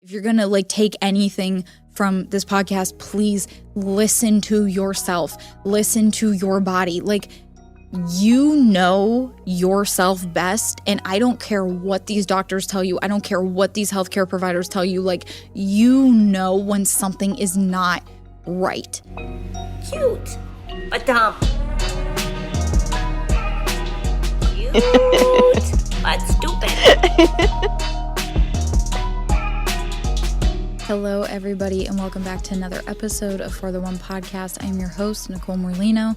If you're going to like take anything from this podcast, please listen to yourself, listen to your body. Like, you know yourself best. And I don't care what these doctors tell you. I don't care what these healthcare providers tell you. Like, you know when something is not right. Cute, but dumb. Cute, but stupid. Hello, everybody, and welcome back to another episode of For the One Podcast. I'm your host, Nicole Morlino,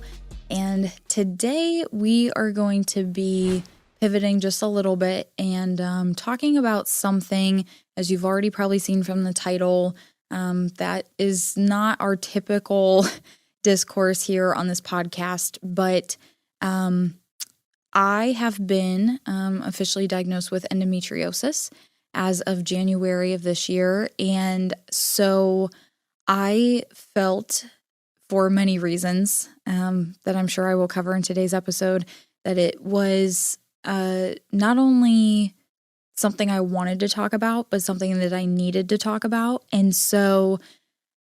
and today we are going to be pivoting just a little bit and talking about something, as you've already probably seen from the title, that is not our typical discourse here on this podcast, but I have been officially diagnosed with endometriosis as of January of this year. And so I felt, for many reasons that I'm sure I will cover in today's episode, that it was not only something I wanted to talk about, but something that I needed to talk about. And so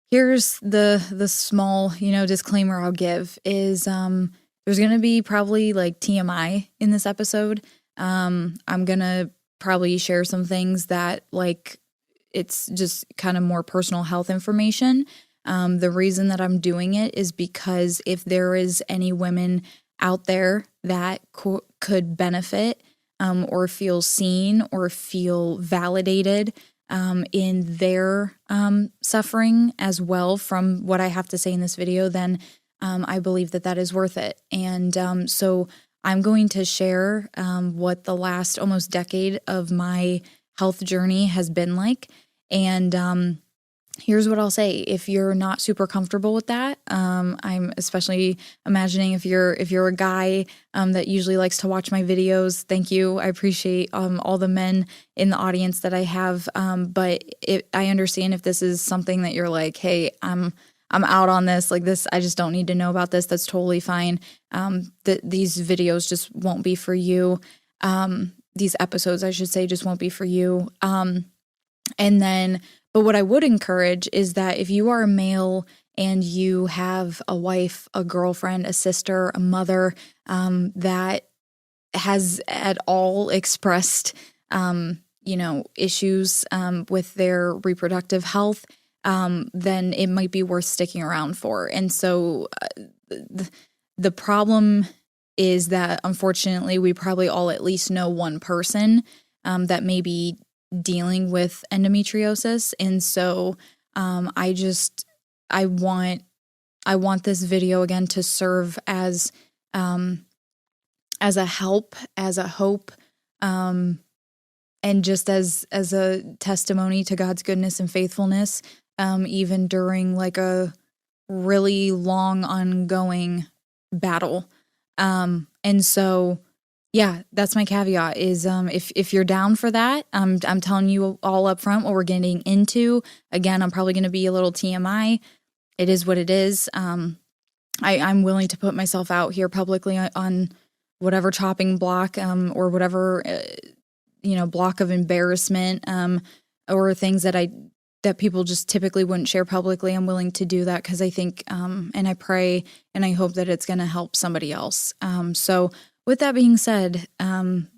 here's the small, disclaimer I'll give is there's going to be probably like TMI in this episode. I'm going to probably share some things that like it's just kind of more personal health information. The reason that I'm doing it is because if there is any women out there that could benefit or feel seen or feel validated in their suffering as well from what I have to say in this video, then I believe that is worth it. And so I'm going to share what the last almost decade of my health journey has been like. And here's what I'll say. If you're not super comfortable with that, I'm especially imagining if you're a guy that usually likes to watch my videos, thank you. I appreciate all the men in the audience that I have. But I understand if this is something that you're like, hey, I'm out on this, like this, I just don't need to know about this. That's totally fine. These videos just won't be for you. These episodes, I should say, just won't be for you. But what I would encourage is that if you are a male and you have a wife, a girlfriend, a sister, a mother, that has at all expressed, issues, with their reproductive health, then it might be worth sticking around for. And so the problem is that, unfortunately, we probably all at least know one person that may be dealing with endometriosis. And so I want this video again to serve as a help, as a hope, and just as a testimony to God's goodness and faithfulness, even during like a really long ongoing battle. And so, yeah, that's my caveat is, if you're down for that, I'm telling you all up front what we're getting into. Again, I'm probably going to be a little TMI. It is what it is. I'm willing to put myself out here publicly on whatever chopping block, or whatever, block of embarrassment, or things that people just typically wouldn't share publicly. I'm willing to do that because I think, and I pray and I hope that it's going to help somebody else. So with that being said,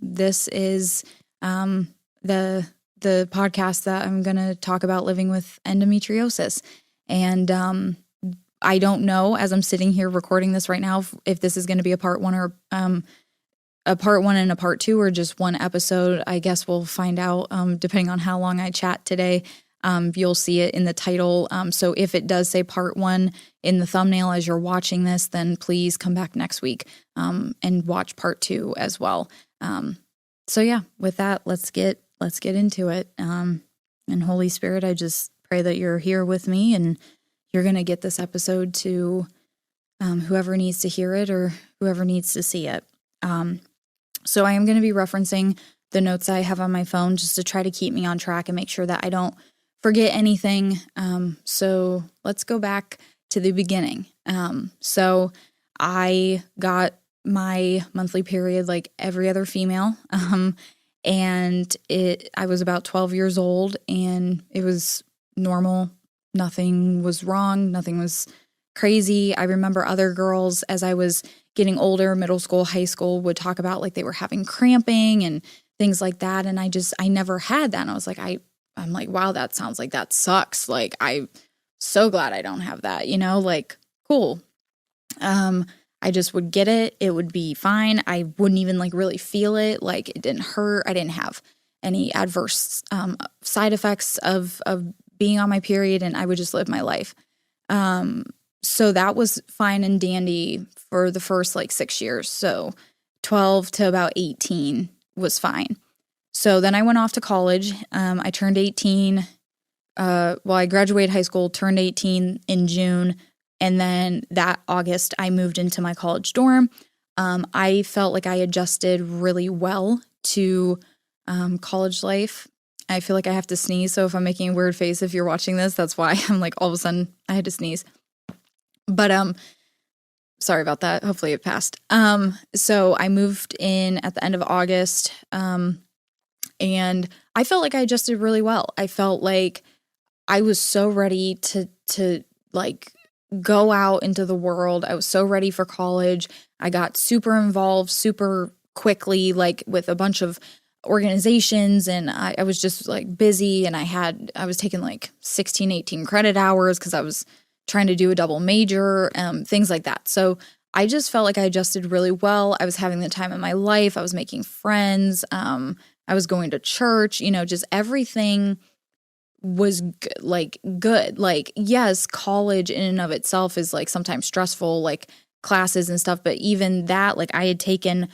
this is the podcast that I'm going to talk about living with endometriosis. And I don't know, as I'm sitting here recording this right now, if this is going to be a part one or a part one and a part two, or just one episode. I guess we'll find out, depending on how long I chat today. You'll see it in the title. So if it does say part one in the thumbnail as you're watching this, then please come back next week and watch part two as well. So yeah, with that, let's get into it. And Holy Spirit, I just pray that you're here with me and you're going to get this episode to whoever needs to hear it or whoever needs to see it. So I am going to be referencing the notes I have on my phone just to try to keep me on track and make sure that I don't forget anything. So let's go back to the beginning. So I got my monthly period like every other female. And I was about 12 years old, and it was normal. Nothing was wrong. Nothing was crazy. I remember other girls, as I was getting older, middle school, high school, would talk about like they were having cramping and things like that. And I never had that. And I was like, I'm like, wow, that sounds like that sucks. Like, I'm so glad I don't have that, like, cool. I just would get it. It would be fine. I wouldn't even like really feel it. Like, it didn't hurt. I didn't have any adverse side effects of being on my period, and I would just live my life. So that was fine and dandy for the first like 6 years. So 12 to about 18 was fine. So then I went off to college. I turned 18. I graduated high school, turned 18 in June. And then that August, I moved into my college dorm. I felt like I adjusted really well to college life. I feel like I have to sneeze. So if I'm making a weird face, if you're watching this, that's why I'm like, all of a sudden I had to sneeze. But sorry about that. Hopefully it passed. So I moved in at the end of August, and I felt like I adjusted really well. I felt like I was so ready to like go out into the world. I was so ready for college. I got super involved super quickly, like with a bunch of organizations, and I was just like busy, and I was taking like 16, 18 credit hours because I was trying to do a double major, things like that. So I just felt like I adjusted really well. I was having the time of my life. I was making friends. I was going to church, just everything was good. Like, yes, college in and of itself is like sometimes stressful, like classes and stuff. But even that, like I had taken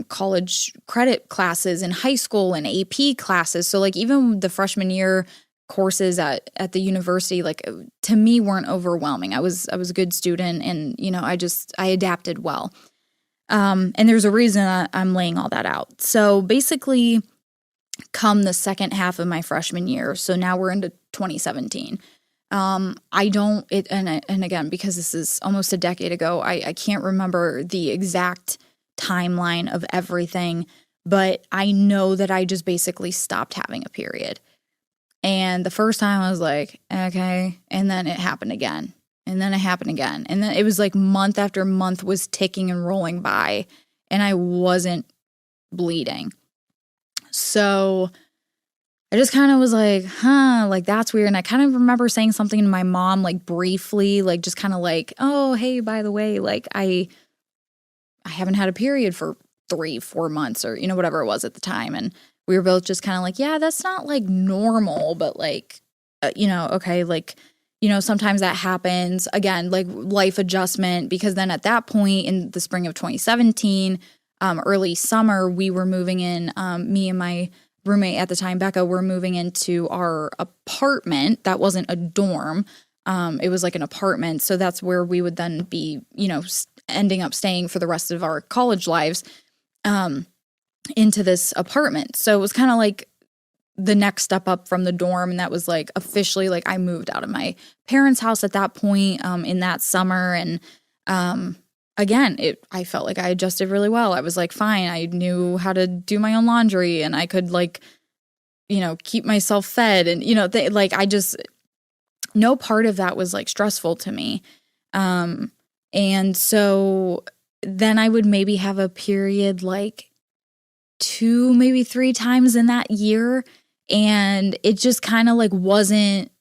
college credit classes in high school and AP classes. So like even the freshman year courses at the university, like to me weren't overwhelming. I was a good student, and I adapted well. And there's a reason I'm laying all that out. So basically, come the second half of my freshman year, so now we're into 2017. And again, because this is almost a decade ago, I can't remember the exact timeline of everything, but I know that I just basically stopped having a period. And the first time I was like, okay. And then it happened again. And then it happened again. And then it was like month after month was ticking and rolling by, and I wasn't bleeding. So I just kind of was like, like that's weird. And I kind of remember saying something to my mom, like briefly, like just kind of like, oh, hey, by the way, like I haven't had a period for 3-4 months, or, whatever it was at the time. And we were both just kind of like, yeah, that's not like normal, but like, okay, like, sometimes that happens. Again, like life adjustment, because then at that point in the spring of 2017, early summer, we were moving in, me and my roommate at the time, Becca, were moving into our apartment. That wasn't a dorm. It was like an apartment. So that's where we would then be, ending up staying for the rest of our college lives, into this apartment. So it was kind of like the next step up from the dorm. And that was like officially like I moved out of my parents' house at that point, in that summer. And, again, I felt like I adjusted really well. I was like, fine. I knew how to do my own laundry, and I could like, keep myself fed, and, no part of that was like stressful to me. And so then I would maybe have a period like 2, maybe 3 times in that year. And it just kind of like wasn't,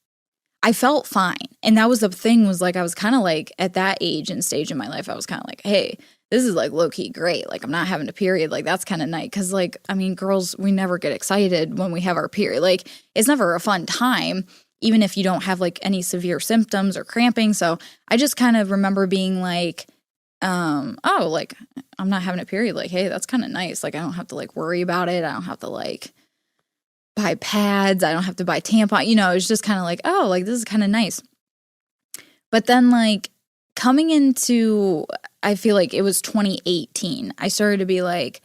I felt fine. And that was the thing, was like, I was kind of like at that age and stage in my life, I was kind of like, hey, this is like low key great. Like I'm not having a period. Like that's kind of nice. Cause like, I mean, girls, we never get excited when we have our period. Like it's never a fun time, even if you don't have like any severe symptoms or cramping. So I just kind of remember being like, oh, like I'm not having a period. Like, hey, that's kind of nice. Like I don't have to like worry about it. I don't have to like buy pads. I don't have to buy tampon. It's just kind of like, oh, like this is kind of nice. But then like coming into, I feel like it was 2018, I started to be like,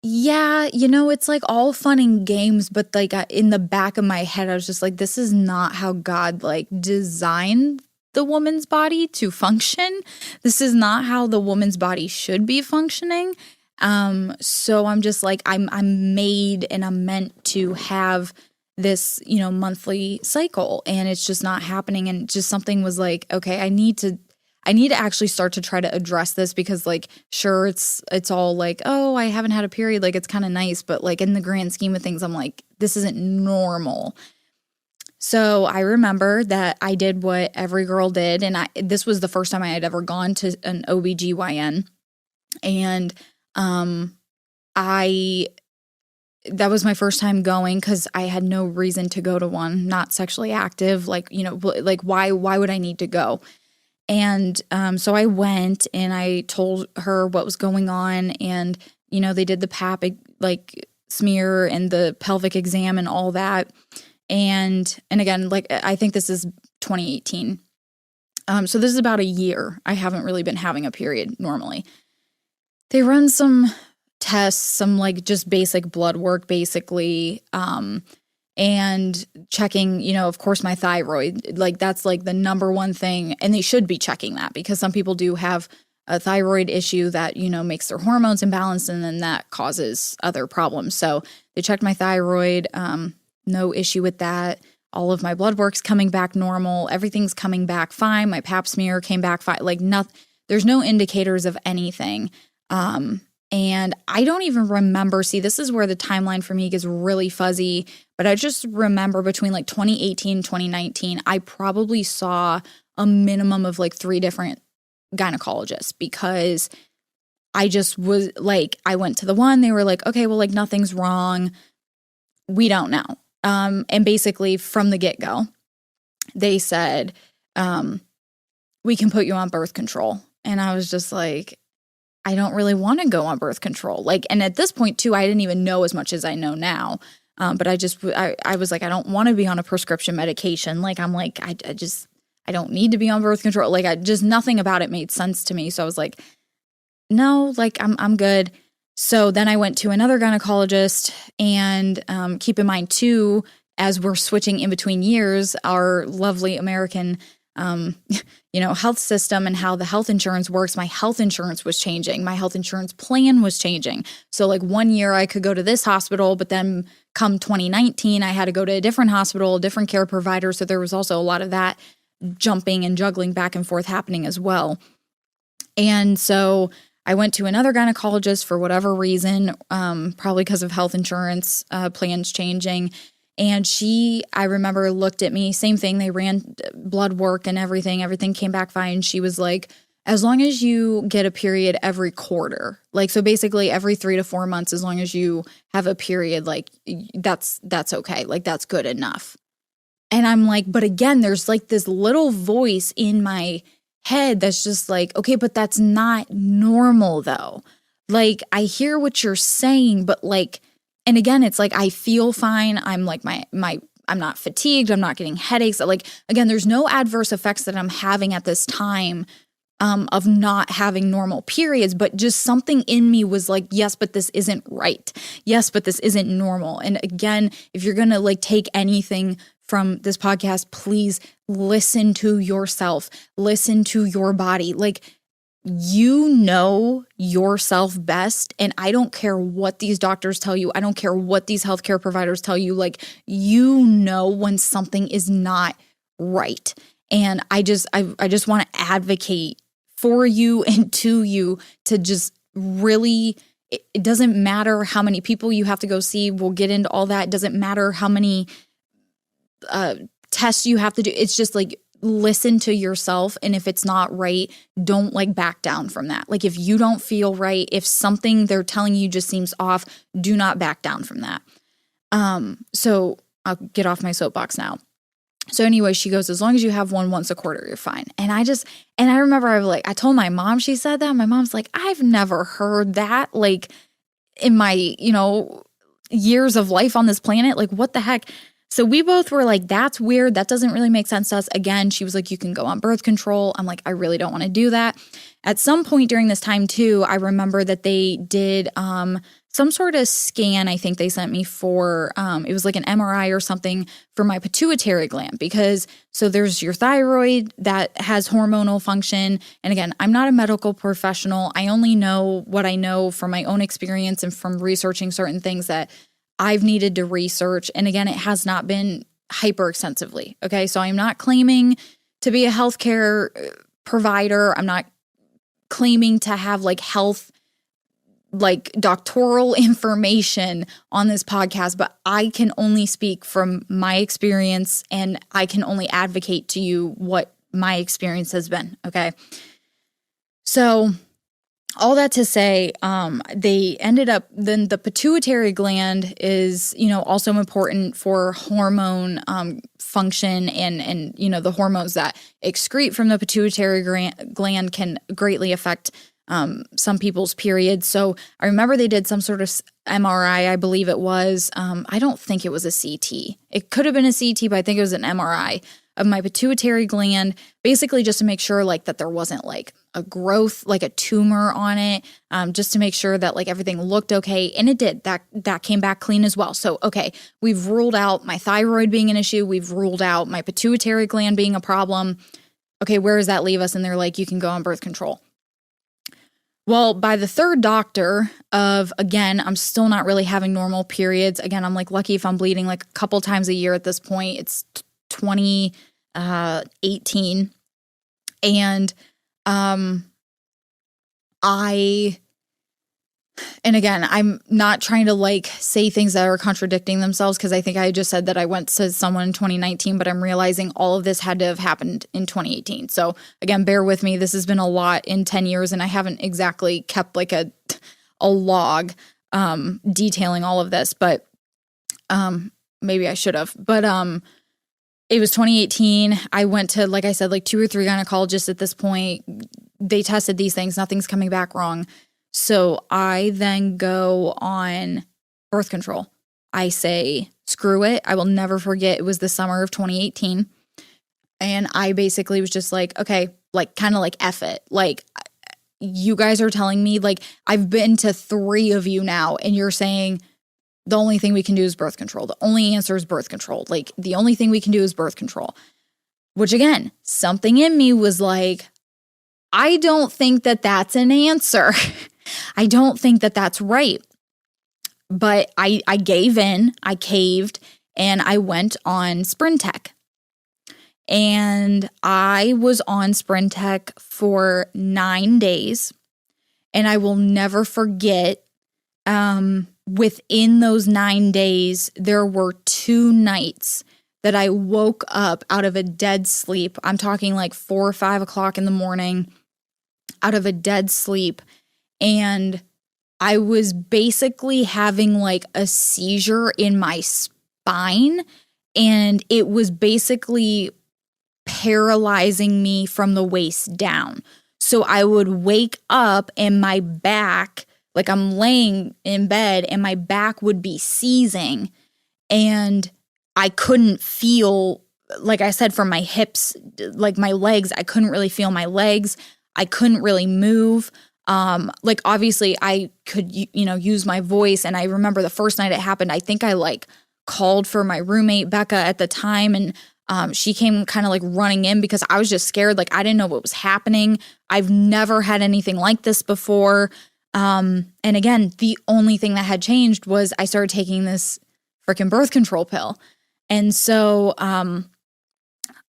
yeah, it's like all fun and games, but like in the back of my head, I was just like, this is not how God like designed the woman's body to function. This is not how the woman's body should be functioning. So I'm just like, I'm made and I'm meant to have this, monthly cycle, and it's just not happening. And just something was like, okay, I need to actually start to try to address this, because like, sure, it's all like, oh, I haven't had a period. Like, it's kind of nice, but like in the grand scheme of things, I'm like, this isn't normal. So I remember that I did what every girl did. And this was the first time I had ever gone to an OBGYN. And that was my first time going, because I had no reason to go to one, not sexually active. Like, like why would I need to go? And so I went and I told her what was going on, and, they did the pap like smear and the pelvic exam and all that. And again, like, I think this is 2018. So this is about a year. I haven't really been having a period normally. They run some tests, some like just basic blood work, basically, and checking, of course, my thyroid. Like, that's like the number one thing. And they should be checking that, because some people do have a thyroid issue that, makes their hormones imbalanced, and then that causes other problems. So they checked my thyroid. No issue with that. All of my blood work's coming back normal. Everything's coming back fine. My pap smear came back fine. Like, nothing. There's no indicators of anything. And I don't even remember. See, this is where the timeline for me gets really fuzzy. But I just remember between like 2018 and 2019, I probably saw a minimum of like 3 different gynecologists, because I just was like, I went to the one, they were like, okay, well, like, nothing's wrong. We don't know. And basically from the get-go, they said, we can put you on birth control. And I was just like, I don't really want to go on birth control. Like, and at this point too, I didn't even know as much as I know now. But I was like, I don't want to be on a prescription medication. Like, I'm like, I don't need to be on birth control. Like, nothing about it made sense to me. So I was like, no, like, I'm good. So then I went to another gynecologist, and keep in mind too, as we're switching in between years, our lovely American, health system and how the health insurance works, my health insurance was changing. My health insurance plan was changing. So like one year I could go to this hospital, but then come 2019, I had to go to a different hospital, a different care provider. So there was also a lot of that jumping and juggling back and forth happening as well. And so I went to another gynecologist for whatever reason, probably because of health insurance plans changing. And she, I remember, looked at me, same thing. They ran blood work and everything. Everything came back fine. She was like, as long as you get a period every quarter, like, so basically every 3 to 4 months, as long as you have a period, like, that's okay. Like, that's good enough. And I'm like, but again, there's like this little voice in my head that's just like, okay, but that's not normal though. Like, I hear what you're saying, but like, and again, it's like, I feel fine. I'm like, I'm not fatigued. I'm not getting headaches. Like, again, there's no adverse effects that I'm having at this time of not having normal periods, but just something in me was like, yes, but this isn't right. Yes, but this isn't normal. And again, if you're going to like take anything from this podcast, please listen to yourself, listen to your body. Like, you know yourself best. And I don't care what these doctors tell you. I don't care what these healthcare providers tell you. Like, you know when something is not right. And I just want to advocate for you and to you to just really, it doesn't matter how many people you have to go see. We'll get into all that. It doesn't matter how many tests you have to do. It's just like, listen to yourself. And if it's not right, don't like back down from that. Like, if you don't feel right, if something they're telling you just seems off, do not back down from that. So I'll get off my soapbox now. So anyway, she goes, as long as you have one once a quarter, you're fine. And I remember I told my mom, she said that. My mom's like, I've never heard that, like, in my, years of life on this planet. Like, what the heck? So we both were like, that's weird. That doesn't really make sense to us. Again, she was like, you can go on birth control. I'm like, I really don't want to do that. At some point during this time too, I remember that they did some sort of scan I think they sent me for, it was like an MRI or something for my pituitary gland because, so there's your thyroid that has hormonal function. And again, I'm not a medical professional. I only know what I know from my own experience and from researching certain things that I've needed to research. And again, it has not been hyper extensively. Okay. So I'm not claiming to be a healthcare provider. I'm not claiming to have like health, like doctoral information on this podcast, but I can only speak from my experience and I can only advocate to you what my experience has been. Okay. So all that to say, they ended up, then the pituitary gland is, also important for hormone function and the hormones that excrete from the pituitary gland can greatly affect some people's periods. So I remember they did some sort of MRI, I believe it was. I don't think it was a CT. It could have been a CT, but I think it was an MRI of my pituitary gland, basically just to make sure like that there wasn't like a growth, like a tumor on it, just to make sure that like everything looked okay. And it did. That came back clean as well. So, okay, we've ruled out my thyroid being an issue. We've ruled out my pituitary gland being a problem. Okay, where does that leave us? And they're like, you can go on birth control. Well, by the third doctor again, I'm still not really having normal periods. Again, I'm like lucky if I'm bleeding like a couple times a year at this point. It's 2018. And and again, I'm not trying to like say things that are contradicting themselves because I think I just said that I went to someone in 2019, but I'm realizing all of this had to have happened in 2018. So again, bear with me. This has been a lot in 10 years and I haven't exactly kept like a log detailing all of this, but maybe I should have. But it was 2018. I went to, like I said, like 2 or 3 gynecologists at this point. They tested these things. Nothing's coming back wrong. So I then go on birth control. I say, screw it. I will never forget. It was the summer of 2018. And I basically was just like, okay, like kind of like F it. Like you guys are telling me, like I've been to 3 of you now and you're saying the only thing we can do is birth control. The only answer is birth control. Like the only thing we can do is birth control. Which again, something in me was like, I don't think that that's an answer. I don't think that that's right. But I gave in, I caved, and I went on Sprintech. And I was on Sprintech for 9 days. And I will never forget, within those 9 days, there were 2 nights that I woke up out of a dead sleep. I'm talking like 4 or 5 o'clock in the morning, out of a dead sleep. And I was basically having like a seizure in my spine. And it was basically paralyzing me from the waist down. So I would wake up and my back, like I'm laying in bed and my back would be seizing and I couldn't feel, like I said, from my hips, like my legs, I couldn't really feel my legs. I couldn't really move. Like obviously I could, use my voice. And I remember the first night it happened, I think I like called for my roommate, Becca, at the time. And she came kind of like running in because I was just scared. Like I didn't know what was happening. I've never had anything like this before. And again, the only thing that had changed was I started taking this freaking birth control pill. And so,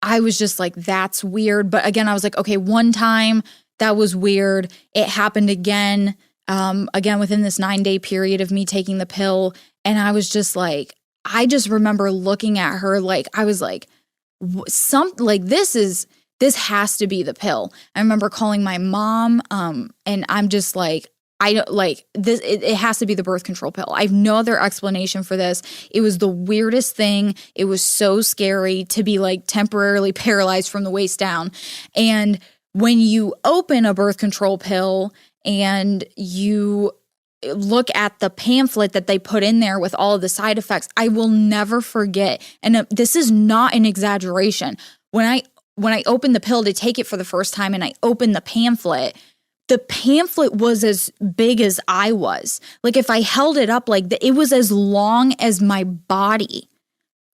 I was just like, that's weird. But again, I was like, okay, one time that was weird. It happened again within this 9-day period of me taking the pill. And I was just like, I just remember looking at her like, I was like, this has to be the pill. I remember calling my mom, and I'm just like, I don't like this. It has to be the birth control pill. I have no other explanation for this. It was the weirdest thing. It was so scary to be like temporarily paralyzed from the waist down. And when you open a birth control pill and you look at the pamphlet that they put in there with all of the side effects, I will never forget. And this is not an exaggeration. When I opened the pill to take it for the first time and I opened the pamphlet, the pamphlet was as big as I was. Like if I held it up like that, it was as long as my body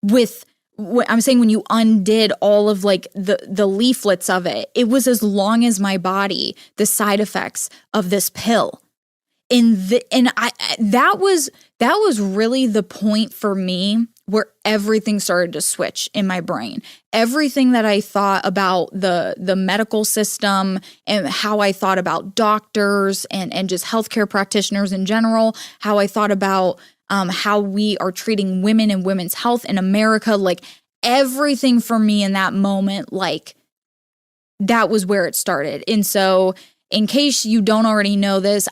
with, I'm saying when you undid all of like the leaflets of it, it was as long as my body, the side effects of this pill. That was really the point for me where everything started to switch in my brain. Everything that I thought about the medical system and how I thought about doctors and just healthcare practitioners in general, how I thought about how we are treating women and women's health in America, like everything for me in that moment, like that was where it started. And so in case you don't already know this,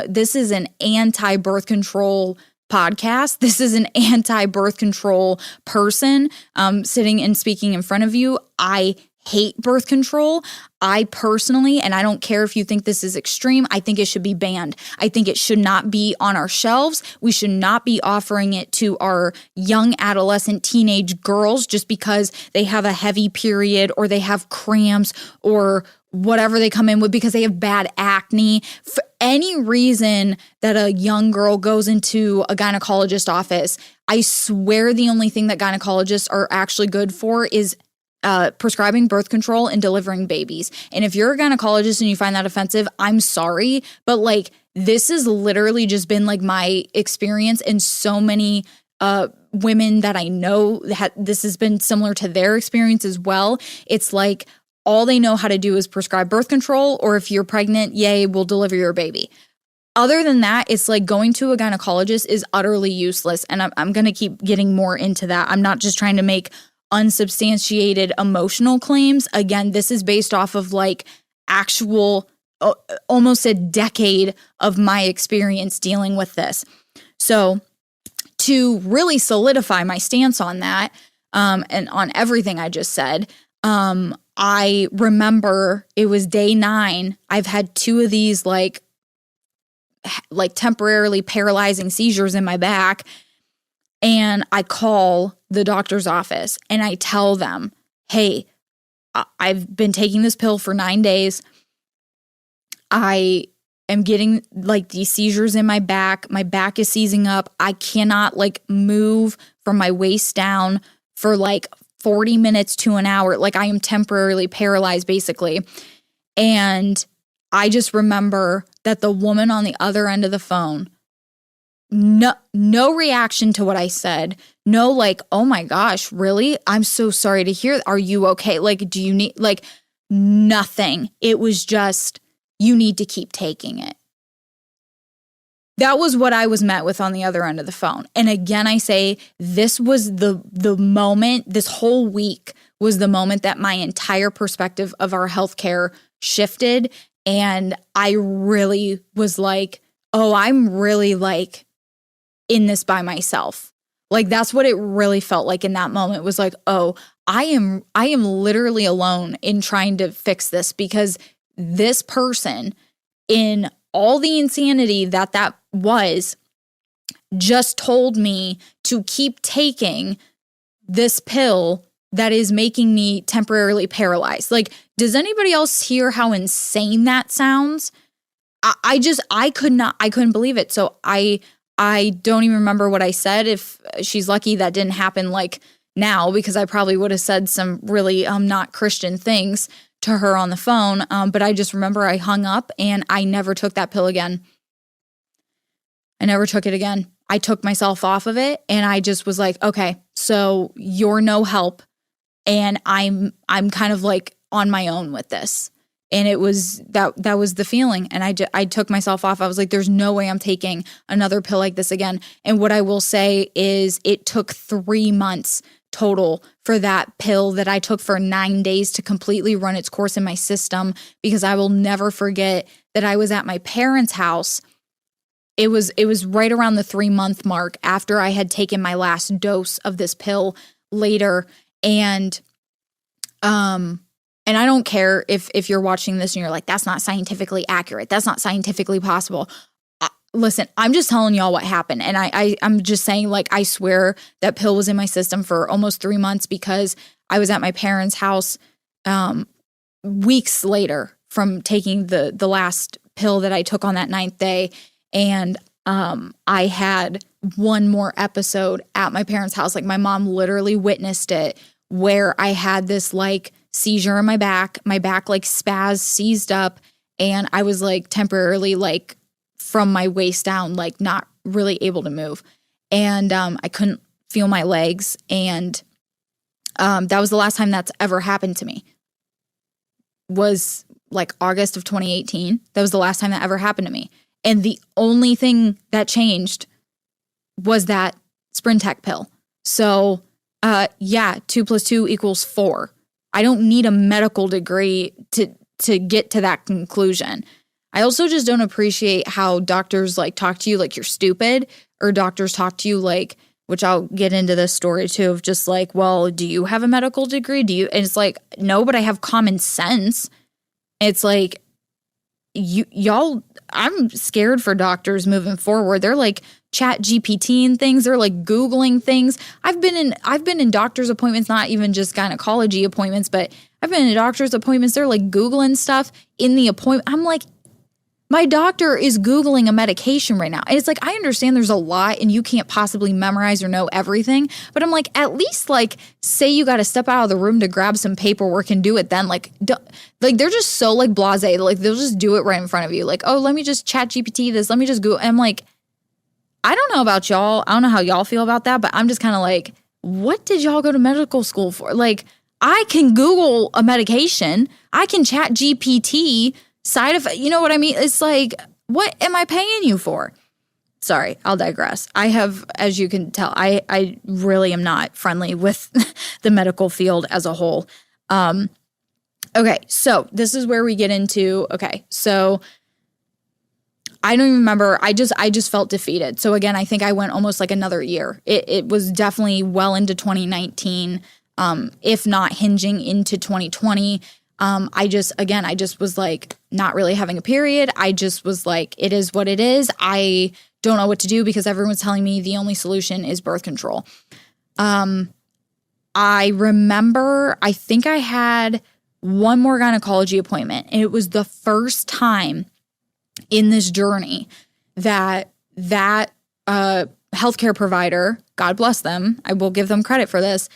this is an anti-birth control podcast. This is an anti-birth control person sitting and speaking in front of you. I hate birth control. I personally, and I don't care if you think this is extreme, I think it should be banned. I think it should not be on our shelves. We should not be offering it to our young adolescent teenage girls just because they have a heavy period or they have cramps or whatever they come in with because they have bad acne. For any reason that a young girl goes into a gynecologist office, I swear the only thing that gynecologists are actually good for is prescribing birth control and delivering babies. And if you're a gynecologist and you find that offensive, I'm sorry, but like this has literally just been like my experience, and so many women that I know this has been similar to their experience as well. It's like all they know how to do is prescribe birth control, or if you're pregnant, yay, we'll deliver your baby. Other than that, it's like going to a gynecologist is utterly useless. And I'm going to keep getting more into that. I'm not just trying to make unsubstantiated emotional claims. Again, this is based off of like actual, almost a decade of my experience dealing with this. So to really solidify my stance on that, and on everything I just said, I remember it was day 9. I've had 2 of these like temporarily paralyzing seizures in my back. And I call the doctor's office and I tell them, hey, I've been taking this pill for 9 days. I am getting like these seizures in my back. My back is seizing up. I cannot like move from my waist down for like 40 minutes to an hour. Like I am temporarily paralyzed basically. And I just remember that the woman on the other end of the phone, no reaction to what I said. No, like, oh my gosh, really? I'm so sorry to hear. Are you okay? Like, do you need, like, nothing. It was just, you need to keep taking it. That was what I was met with on the other end of the phone. And again, I say, this was the moment, this whole week was the moment that my entire perspective of our healthcare shifted. And I really was like, oh, I'm really like in this by myself. Like that's what it really felt like in that moment. It was like, oh, I am literally alone in trying to fix this, because this person, in all the insanity that was, just told me to keep taking this pill that is making me temporarily paralyzed. Like, does anybody else hear how insane that sounds? I couldn't believe it. So I don't even remember what I said. If she's lucky that didn't happen like now, because I probably would have said some really not Christian things to her on the phone. But I just remember I hung up and I never took that pill again. I never took it again. I took myself off of it and I just was like, okay, so you're no help. And I'm kind of like on my own with this. And it was that was the feeling. And I took myself off. I was like, there's no way I'm taking another pill like this again. And what I will say is it took 3 months total for that pill that I took for 9 days to completely run its course in my system, because I will never forget that I was at my parents' house. It was right around the 3-month mark after I had taken my last dose of this pill later. And I don't care if you're watching this and you're like, that's not scientifically accurate. That's not scientifically possible. Listen, I'm just telling y'all what happened. And I'm just saying, like, I swear that pill was in my system for almost 3 months, because I was at my parents' house weeks later from taking the last pill that I took on that 9th day. And I had one more episode at my parents' house. Like my mom literally witnessed it, where I had this like seizure in my back like seized up, and I was like temporarily like from my waist down, like not really able to move. And I couldn't feel my legs. And that was the last time that's ever happened to me. Was like August of 2018. That was the last time that ever happened to me. And the only thing that changed was that Sprintec pill. So, 2 + 2 = 4. I don't need a medical degree to get to that conclusion. I also just don't appreciate how doctors like talk to you like you're stupid, or doctors talk to you like, which I'll get into this story too, of just like, well, do you have a medical degree? Do you? And it's like, no, but I have common sense. It's like, y'all, I'm scared for doctors moving forward. They're like chat GPT and things. They're like Googling things. I've been in doctor's appointments, not even just gynecology appointments, but I've been in doctor's appointments. They're like Googling stuff in the appointment. I'm like, my doctor is Googling a medication right now. And it's like, I understand there's a lot and you can't possibly memorize or know everything. But I'm like, at least like say you got to step out of the room to grab some paperwork and do it then. Like they're just so like blasé. Like they'll just do it right in front of you. Like, oh, let me just chat GPT this. Let me just go. And I'm like, I don't know about y'all. I don't know how y'all feel about that. But I'm just kind of like, what did y'all go to medical school for? Like, I can Google a medication. I can chat GPT side effect, you know what I mean? It's like, what am I paying you for? Sorry, I'll digress. I have, as you can tell, I really am not friendly with the medical field as a whole. Okay, so this is where we get into, so I don't even remember. I just felt defeated. So again, I think I went almost like another year. It was definitely well into 2019, if not hinging into 2020. I just was like not really having a period. I just was like, it is what it is. I don't know what to do because everyone's telling me the only solution is birth control. I remember, I think I had one more gynecology appointment, and it was the first time in this journey that healthcare provider, God bless them, I will give them credit for this,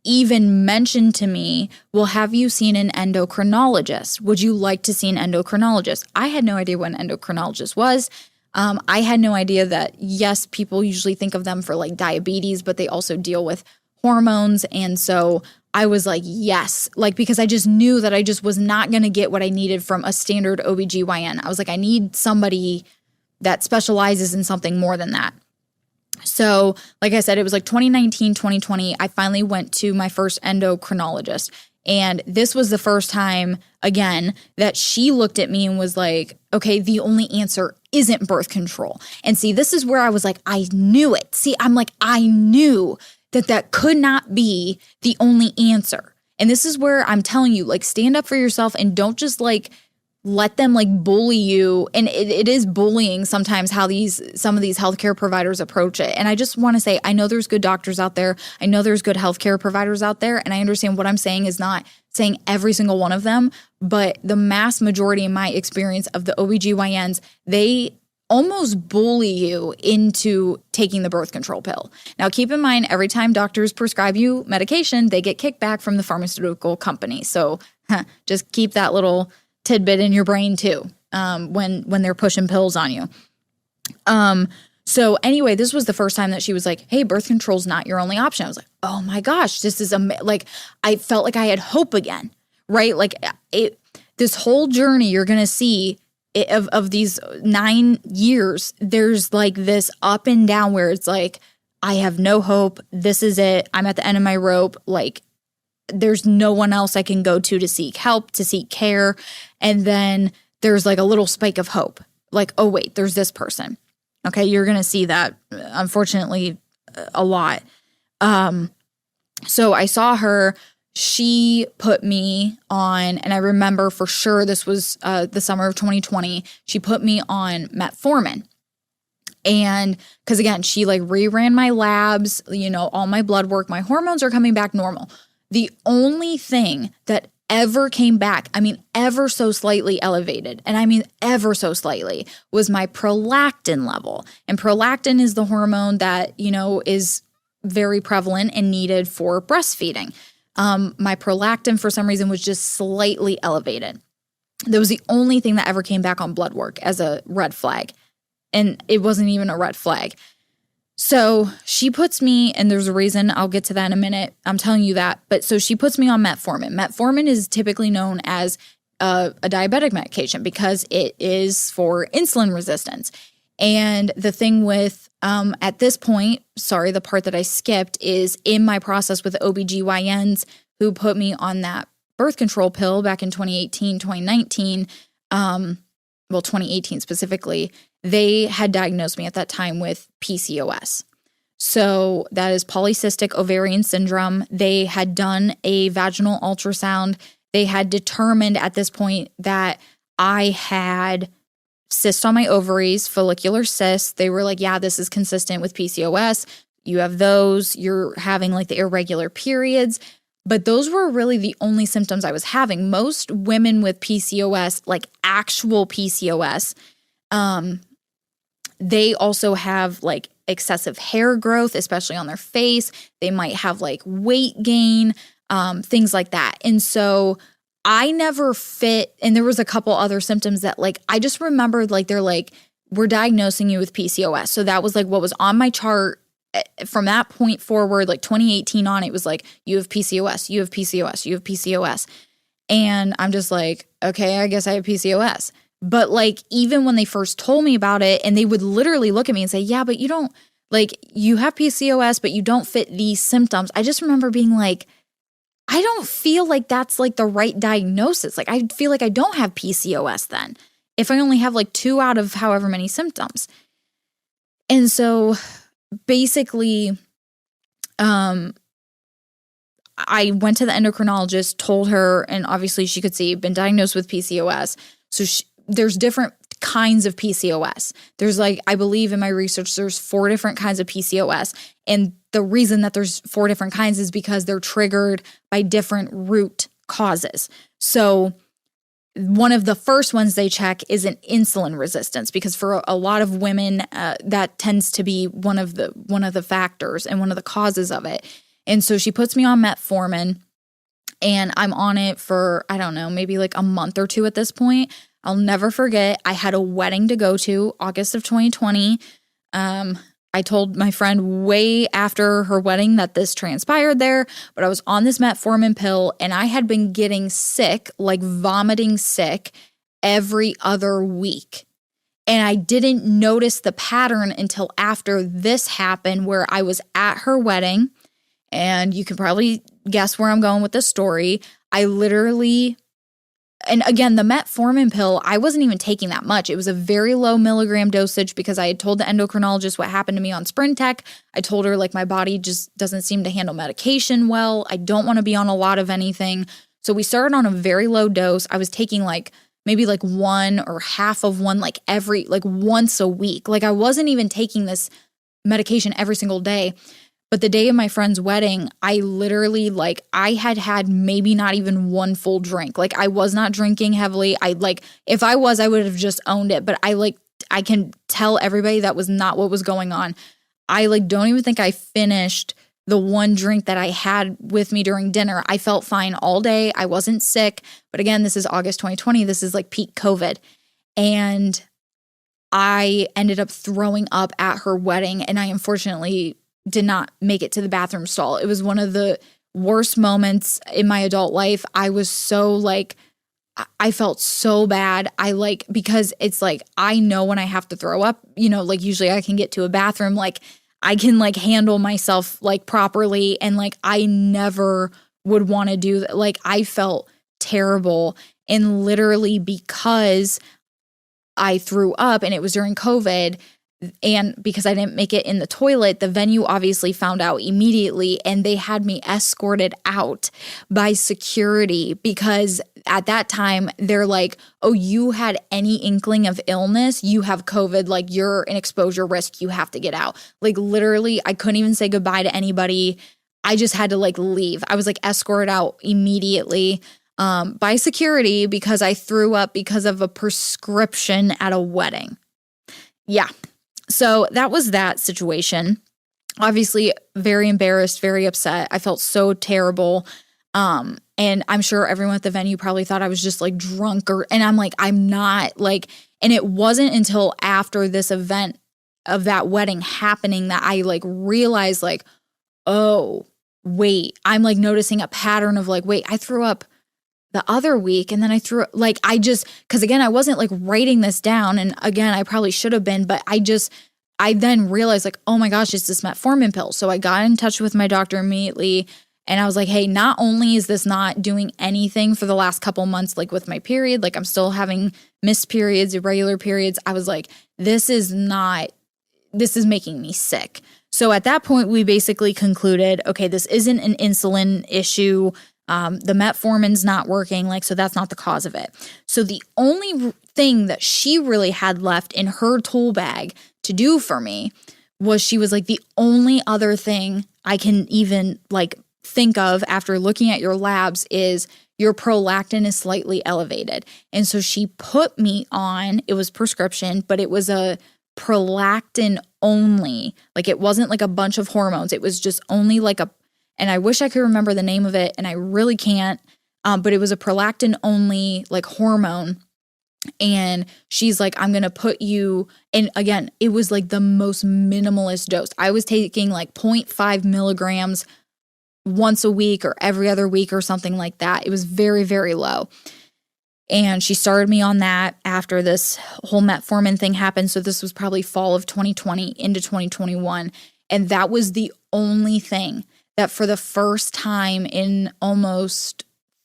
even mentioned to me, well, have you seen an endocrinologist? Would you like to see an endocrinologist? I had no idea what an endocrinologist was. I had no idea that, yes, people usually think of them for like diabetes, but they also deal with hormones. And so I was like, yes, like, because I just knew that I just was not going to get what I needed from a standard OBGYN. I was like, I need somebody that specializes in something more than that. So, like I said, it was like 2019, 2020, I finally went to my first endocrinologist. And this was the first time, again, that she looked at me and was like, okay, the only answer isn't birth control. And see, this is where I was like, I knew it. See, I'm like, I knew that could not be the only answer. And this is where I'm telling you, like, stand up for yourself and don't just like let them like bully you. And it is bullying sometimes how some of these healthcare providers approach it. And I just want to say, I know there's good doctors out there. I know there's good healthcare providers out there. And I understand what I'm saying is not saying every single one of them, but the mass majority in my experience of the OBGYNs, they almost bully you into taking the birth control pill. Now, keep in mind, every time doctors prescribe you medication, they get kickback from the pharmaceutical company. So just keep that little tidbit in your brain too, when they're pushing pills on you. So anyway, this was the first time that she was like, hey, birth control's not your only option. I was like, oh my gosh, this is like, I felt like I had hope again, right? Like this whole journey you're going to see of these 9 years, there's like this up and down where it's like, I have no hope. This is it. I'm at the end of my rope. Like, there's no one else I can go to seek help, to seek care. And then there's like a little spike of hope. Like, oh, wait, there's this person. Okay, you're going to see that, unfortunately, a lot. So I saw her. She put me on, and I remember for sure this was the summer of 2020, she put me on metformin. And because, again, she like reran my labs, all my blood work, my hormones are coming back normal. The only thing that ever came back, I mean, ever so slightly elevated, and I mean ever so slightly, was my prolactin level. And prolactin is the hormone that, is very prevalent and needed for breastfeeding. My prolactin, for some reason, was just slightly elevated. That was the only thing that ever came back on blood work as a red flag. And it wasn't even a red flag. So she puts me, and there's a reason, I'll get to that in a minute, I'm telling you that, but so she puts me on metformin. Metformin is typically known as a diabetic medication because it is for insulin resistance. And the thing with, at this point, sorry, the part that I skipped is in my process with OBGYNs who put me on that birth control pill back in 2018, 2019, 2018 specifically, they had diagnosed me at that time with PCOS. So that is polycystic ovarian syndrome. They had done a vaginal ultrasound. They had determined at this point that I had cysts on my ovaries, follicular cysts. They were like, yeah, this is consistent with PCOS. You have those. You're having like the irregular periods. But those were really the only symptoms I was having. Most women with PCOS, like actual PCOS, they also have like excessive hair growth, especially on their face. They might have like weight gain, things like that. And so I never fit, and there was a couple other symptoms that like, I just remembered like, they're like, we're diagnosing you with PCOS. So that was like what was on my chart from that point forward, like 2018 on, it was like, you have PCOS, you have PCOS, you have PCOS. And I'm just like, okay, I guess I have PCOS. But like, even when they first told me about it, and they would literally look at me and say, yeah, but you don't, like, you have PCOS, but you don't fit these symptoms. I just remember being like, I don't feel like that's like the right diagnosis. Like, I feel like I don't have PCOS then, if I only have like 2 out of however many symptoms. And so basically, I went to the endocrinologist, told her, and obviously she could see, been diagnosed with PCOS. So there's different kinds of PCOS. There's like, I believe in my research, there's 4 different kinds of PCOS. And the reason that there's 4 different kinds is because they're triggered by different root causes. So one of the first ones they check is an insulin resistance, because for a lot of women, that tends to be one of the factors and one of the causes of it. And so she puts me on metformin, and I'm on it for, I don't know, maybe like a month or 2 at this point. I'll never forget, I had a wedding to go to, August of 2020. I told my friend way after her wedding that this transpired there, but I was on this metformin pill, and I had been getting sick, like vomiting sick, every other week. And I didn't notice the pattern until after this happened, where I was at her wedding, and you can probably guess where I'm going with this story. I literally, and again, the metformin pill, I wasn't even taking that much. It was a very low milligram dosage because I had told the endocrinologist what happened to me on Sprint Tech. I told her like my body just doesn't seem to handle medication well. I don't want to be on a lot of anything. So we started on a very low dose. I was taking like maybe like 1 or half of one, like once a week. Like I wasn't even taking this medication every single day. But the day of my friend's wedding, I literally, like, I had maybe not even 1 full drink. Like, I was not drinking heavily. If I was, I would have just owned it. But I can tell everybody that was not what was going on. I, don't even think I finished the 1 drink that I had with me during dinner. I felt fine all day. I wasn't sick. But again, this is August 2020. This is, peak COVID. And I ended up throwing up at her wedding, and I unfortunately did not make it to the bathroom stall. It was one of the worst moments in my adult life. I was so I felt so bad. Because it's I know when I have to throw up, usually I can get to a bathroom, I can handle myself properly. And I never would want to do that. I felt terrible. And literally because I threw up and it was during COVID, and because I didn't make it in the toilet, the venue obviously found out immediately, and they had me escorted out by security because at that time they're like, oh, you had any inkling of illness, you have COVID, you're an exposure risk, you have to get out. Literally, I couldn't even say goodbye to anybody. I just had to leave. I was escorted out immediately. by security because I threw up because of a prescription at a wedding. Yeah. So that was that situation. Obviously, very embarrassed, very upset. I felt so terrible. And I'm sure everyone at the venue probably thought I was just like drunk and I'm like, I'm not like, and it wasn't until after this event of that wedding happening that I like realized like, oh, wait, I'm like noticing a pattern of like, wait, I threw up the other week and then I threw like, cause again, I wasn't like writing this down. And again, I probably should have been, but I then realized like, oh my gosh, it's this metformin pill. So I got in touch with my doctor immediately. And I was like, hey, not only is this not doing anything for the last couple months, like with my period, like I'm still having missed periods, irregular periods. I was like, this is making me sick. So at that point, we basically concluded, okay, this isn't an insulin issue. The metformin's not working. Like, so that's not the cause of it. So the only thing that she really had left in her tool bag to do for me was she was like, the only other thing I can even like think of after looking at your labs is your prolactin is slightly elevated. And so she put me on, it was prescription, but it was a prolactin only. Like it wasn't like a bunch of hormones. It was just only like and I wish I could remember the name of it and I really can't. But it was a prolactin only like hormone. And she's like, I'm going to put you, and again, it was like the most minimalist dose. I was taking like 0.5 milligrams once a week or every other week or something like that. It was very, very low. And she started me on that after this whole metformin thing happened. So this was probably fall of 2020 into 2021. And that was the only thing that for the first time in almost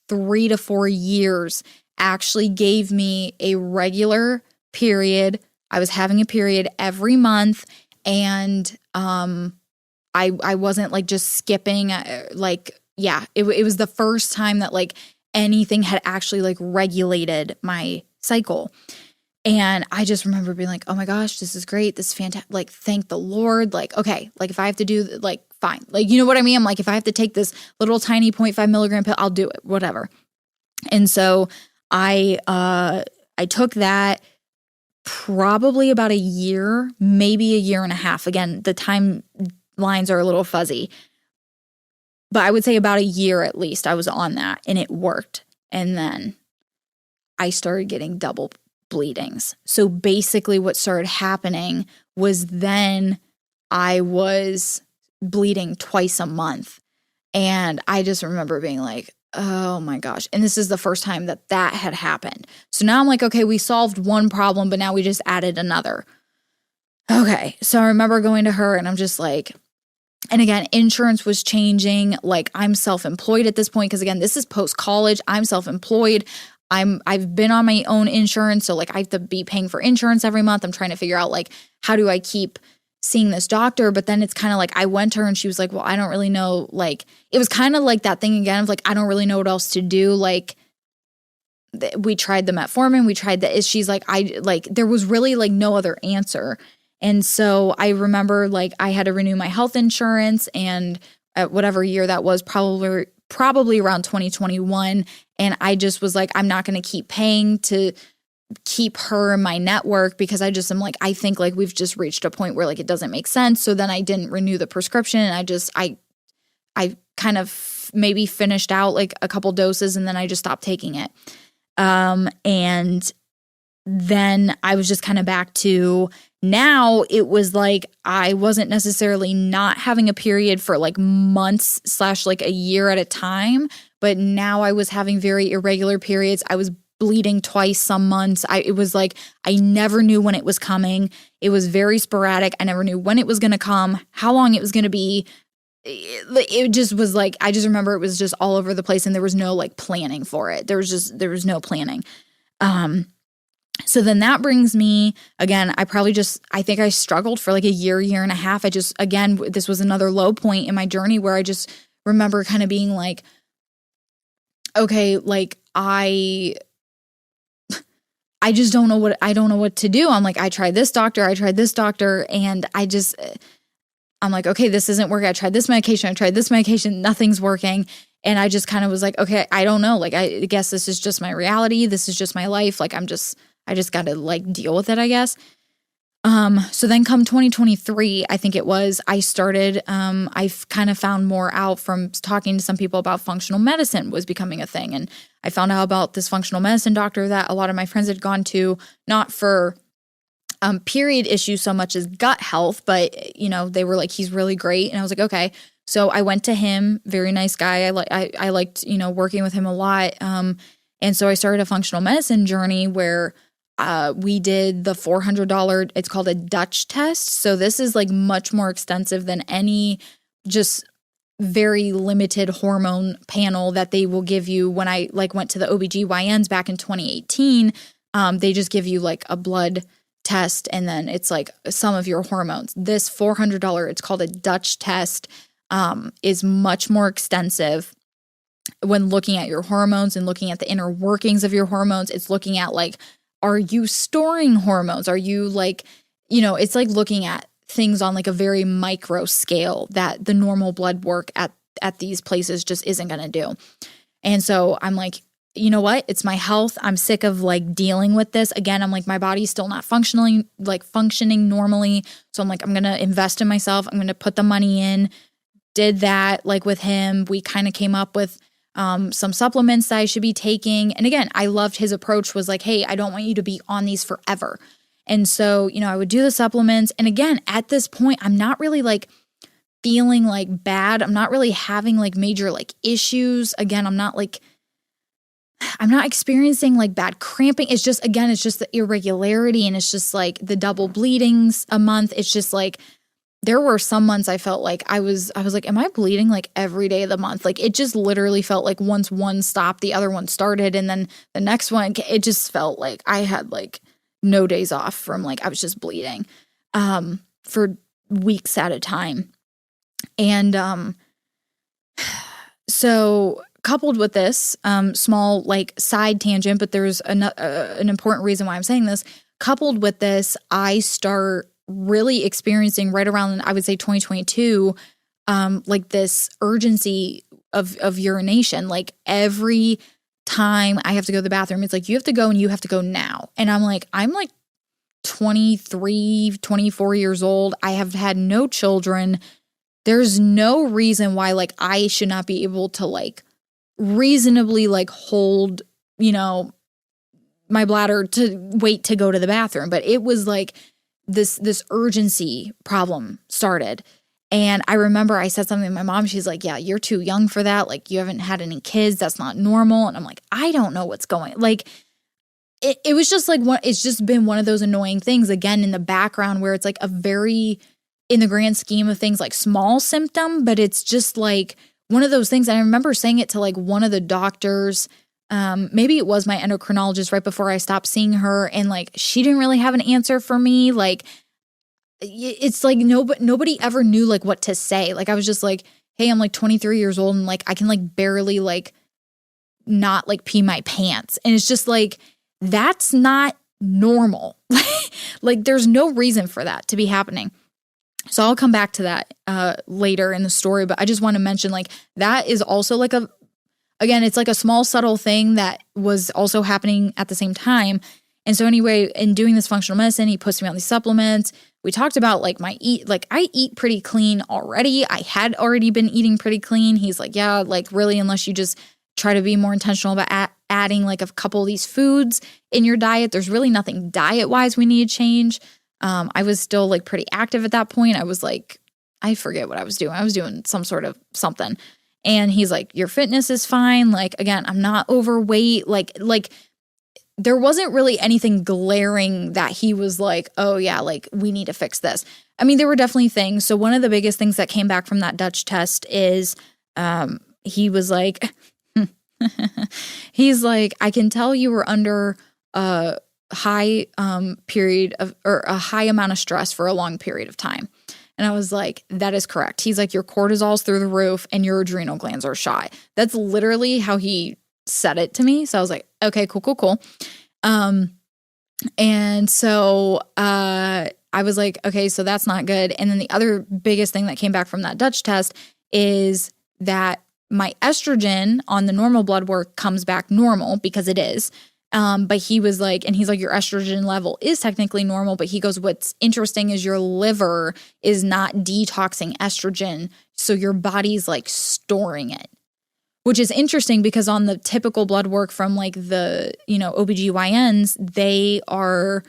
3 to 4 years actually gave me a regular period. I was having a period every month and I wasn't like just skipping it was the first time that like anything had actually like regulated my cycle. And I just remember being like, oh my gosh, this is great. This is fantastic. Like, thank the Lord. Like, okay, like if I have to do like, fine. Like, you know what I mean? I'm like, if I have to take this little tiny 0.5 milligram pill, I'll do it, whatever. And so I took that probably about a year, maybe a year and a half. Again, the timelines are a little fuzzy, but I would say about a year at least I was on that and it worked. And then I started getting double bleedings. So basically what started happening was then I was bleeding twice a month. And I just remember being like, oh my gosh. And this is the first time that had happened. So now I'm like, okay, we solved one problem, but now we just added another. Okay. So I remember going to her and I'm just like, and again, insurance was changing. Like I'm self-employed at this point. Cause again, this is post-college. I'm self-employed. I've been on my own insurance. So like I have to be paying for insurance every month. I'm trying to figure out like, how do I keep seeing this doctor? But then it's kind of like, I went to her and she was like, well, I don't really know. Like, it was kind of like that thing again of like, I don't really know what else to do. Like we tried the metformin, we tried the, she's like, there was really like no other answer. And so I remember like I had to renew my health insurance and at whatever year that was, probably around 2021. And I just was like, I'm not going to keep paying to keep her in my network because I just am like, I think like we've just reached a point where like it doesn't make sense. So then I didn't renew the prescription and I kind of maybe finished out like a couple doses and then I just stopped taking it. And then I was just kind of back to now it was like I wasn't necessarily not having a period for like months / like a year at a time, but now I was having very irregular periods. I was bleeding twice some months. It was like I never knew when it was coming. It was very sporadic. I never knew when it was going to come, how long it was going to be. It just was like, I just remember it was just all over the place and there was no like planning for it. There was no planning. So then that brings me, again, I think I struggled for like a year and a half. Again, this was another low point in my journey where I just remember kind of being like, okay, like I just don't know what to do. I'm like, I tried this doctor, and I'm like, okay, this isn't working. I tried this medication, nothing's working. And I just kind of was like, okay, I don't know. Like, I guess this is just my reality. This is just my life. Like, I just got to like deal with it, I guess. So then come 2023, I think it was, I started, I've kind of found more out from talking to some people about functional medicine was becoming a thing. And I found out about this functional medicine doctor that a lot of my friends had gone to, not for period issues so much as gut health, but they were like, he's really great. And I was like, okay. So I went to him, very nice guy. I liked, working with him a lot. And so I started a functional medicine journey where we did the $400, it's called a Dutch test. So this is like much more extensive than any just very limited hormone panel that they will give you. When I like went to the OBGYNs back in 2018, they just give you like a blood test and then it's like some of your hormones. This $400, it's called a Dutch test, is much more extensive when looking at your hormones and looking at the inner workings of your hormones. It's looking at like, are you storing hormones? Are you like, it's like looking at things on like a very micro scale that the normal blood work at these places just isn't going to do. And so I'm like, you know what? It's my health. I'm sick of like dealing with this. Again, I'm like, my body's still not functioning normally. So I'm like, I'm going to invest in myself. I'm going to put the money in. Did that like with him. We kind of came up with some supplements that I should be taking. And again, I loved his approach was like, hey, I don't want you to be on these forever. And so, I would do the supplements. And again, at this point, I'm not really like feeling like bad. I'm not really having like major like issues. Again, I'm not experiencing like bad cramping. It's just the irregularity and it's just like the double bleedings a month. It's just like, there were some months I felt like I was like, am I bleeding like every day of the month? Like it just literally felt like once one stopped, the other one started. And then the next one, it just felt like I had like no days off from like, I was just bleeding for weeks at a time. And so coupled with this small like side tangent, but there's an important reason why I'm saying this. Coupled with this, I start really experiencing right around, I would say 2022, like this urgency of urination. Like every time I have to go to the bathroom, it's like, you have to go and you have to go now. And I'm like 23, 24 years old. I have had no children. There's no reason why like I should not be able to like reasonably like hold, my bladder to wait to go to the bathroom. But it was like, this urgency problem started. And I remember I said something to my mom. She's like, yeah, you're too young for that. Like you haven't had any kids. That's not normal. And I'm like, I don't know what's going, like, it was just like, it's just been one of those annoying things again in the background where it's like a very, in the grand scheme of things, like small symptom, but it's just like one of those things. And I remember saying it to like one of the doctors, maybe it was my endocrinologist right before I stopped seeing her. And like, she didn't really have an answer for me. Like, it's like, nobody ever knew like what to say. Like, I was just like, hey, I'm like 23 years old and like, I can like barely like not like pee my pants. And it's just like, that's not normal. Like, there's no reason for that to be happening. So I'll come back to that later in the story, but I just want to mention like, that is also like again, it's like a small, subtle thing that was also happening at the same time. And so anyway, in doing this functional medicine, he puts me on these supplements. We talked about like I eat pretty clean already. I had already been eating pretty clean. He's like, yeah, like really, unless you just try to be more intentional about adding like a couple of these foods in your diet, there's really nothing diet-wise we need to change. I was still like pretty active at that point. I was like, I forget what I was doing. I was doing some sort of something. And he's like, your fitness is fine. Like, again, I'm not overweight. Like there wasn't really anything glaring that he was like, oh yeah, like we need to fix this. I mean, there were definitely things. So one of the biggest things that came back from that Dutch test is he was like, he's like, I can tell you were under a high period of, or a high amount of stress for a long period of time. And I was like, that is correct. He's like, your cortisol's through the roof and your adrenal glands are shy. That's literally how he said it to me. So I was like, okay, cool. And so I was like, okay, so that's not good. And then the other biggest thing that came back from that Dutch test is that my estrogen on the normal blood work comes back normal because it is. But he was like, and he's like, your estrogen level is technically normal, but he goes, what's interesting is your liver is not detoxing estrogen. So your body's like storing it, which is interesting because on the typical blood work from like the, OBGYNs, they are,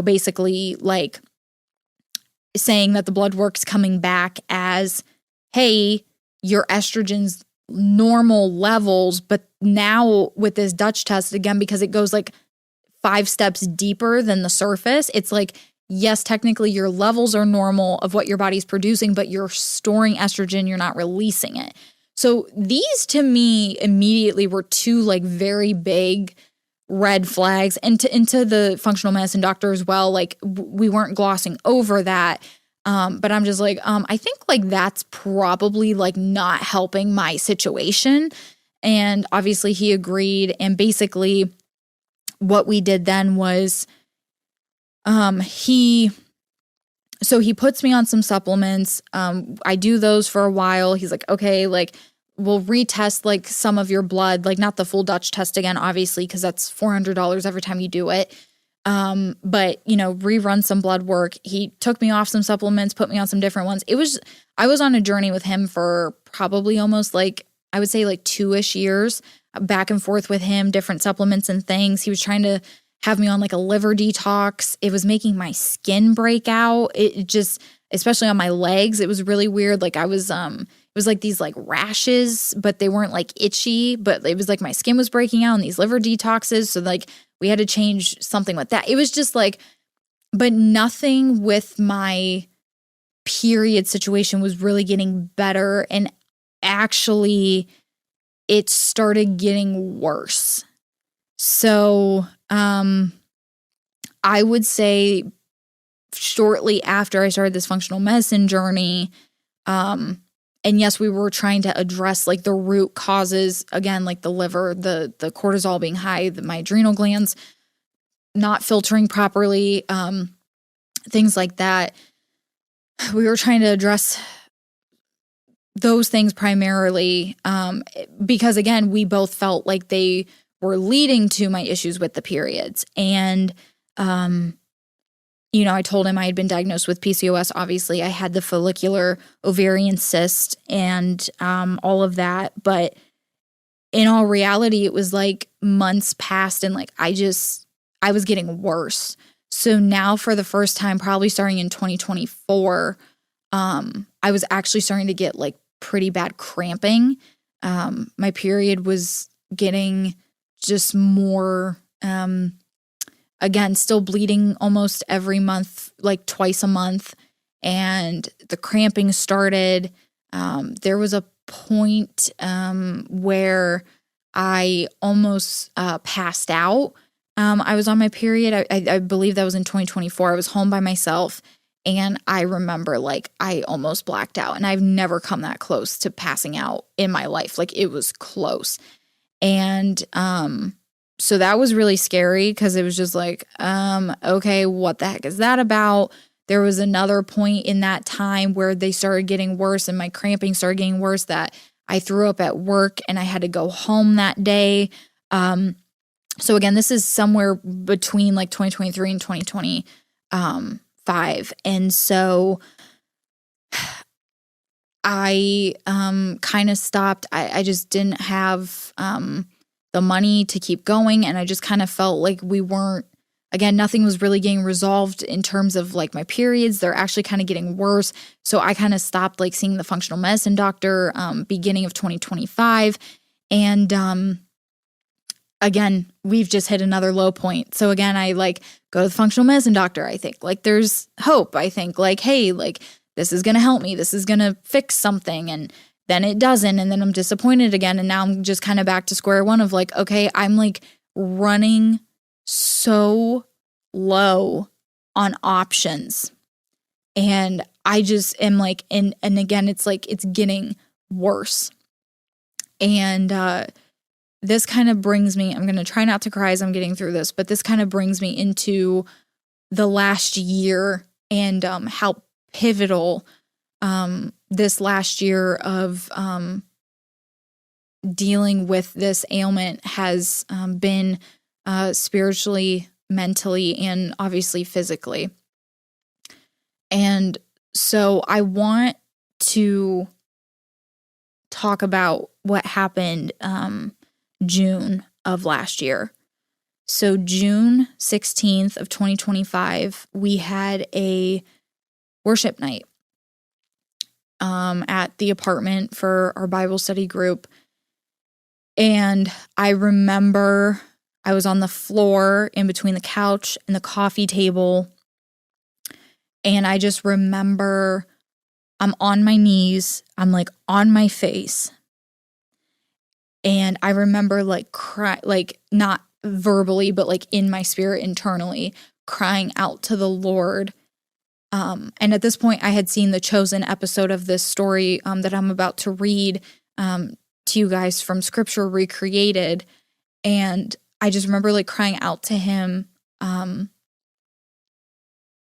basically like saying that the blood work's coming back as, hey, your estrogen's normal levels, but now with this Dutch test, again, because it goes like 5 steps deeper than the surface, it's like, yes, technically your levels are normal of what your body's producing, but you're storing estrogen, you're not releasing it. So these to me immediately were 2 like very big red flags, and into the functional medicine doctor as well. Like we weren't glossing over that. But I'm just like, I think like that's probably like not helping my situation. And obviously he agreed. And basically what we did then was, he puts me on some supplements. I do those for a while. He's like, okay, like we'll retest like some of your blood, like not the full Dutch test again, obviously, because that's $400 every time you do it. But rerun some blood work. He took me off some supplements, put me on some different ones. I was on a journey with him for probably almost like, I would say like 2-ish years, back and forth with him, different supplements and things. He was trying to have me on like a liver detox. It was making my skin break out. It just, especially on my legs, it was really weird. Like I was, it was like these like rashes, but they weren't like itchy, but it was like my skin was breaking out and these liver detoxes. So like we had to change something with that. It was just like, but nothing with my period situation was really getting better. And actually it started getting worse. So, I would say shortly after I started this functional medicine journey, and yes, we were trying to address like the root causes, again, like the liver, the cortisol being high, my adrenal glands not filtering properly, things like that. We were trying to address those things primarily, because again, we both felt like they were leading to my issues with the periods. And, I told him I had been diagnosed with PCOS. Obviously, I had the follicular ovarian cyst and all of that. But in all reality, it was like months passed and like I was getting worse. So now for the first time, probably starting in 2024, I was actually starting to get like pretty bad cramping. My period was getting just more, again, still bleeding almost every month, like twice a month. And the cramping started. There was a point where I almost passed out. I was on my period. I believe that was in 2024. I was home by myself. And I remember like I almost blacked out. And I've never come that close to passing out in my life. Like it was close. And so that was really scary because it was just like, okay, what the heck is that about? There was another point in that time where they started getting worse and my cramping started getting worse that I threw up at work and I had to go home that day. So again, this is somewhere between like 2023 and 2025. And so I kind of stopped. I just didn't have the money to keep going. And I just kind of felt like we weren't, again, nothing was really getting resolved in terms of like my periods. They're actually kind of getting worse. So I kind of stopped like seeing the functional medicine doctor beginning of 2025. And again, we've just hit another low point. So again, I like go to the functional medicine doctor. I think like there's hope. I think like, hey, like this is going to help me. This is going to fix something. And then it doesn't. And then I'm disappointed again. And now I'm just kind of back to square one of like, okay, I'm like running so low on options. And I just am like, and again, it's like, it's getting worse. And this kind of brings me, I'm going to try not to cry as I'm getting through this, but this kind of brings me into the last year and how pivotal this last year of dealing with this ailment has been spiritually, mentally, and obviously physically. And so I want to talk about what happened June of last year. So June 16th of 2025, we had a worship night at the apartment for our Bible study group. And I remember I was on the floor in between the couch and the coffee table. And I just remember I'm on my knees. I'm like on my face. And I remember like cry, like not verbally, but like in my spirit internally crying out to the Lord. And at this point I had seen the chosen episode of this story that I'm about to read to you guys from Scripture Recreated. And I just remember like crying out to him,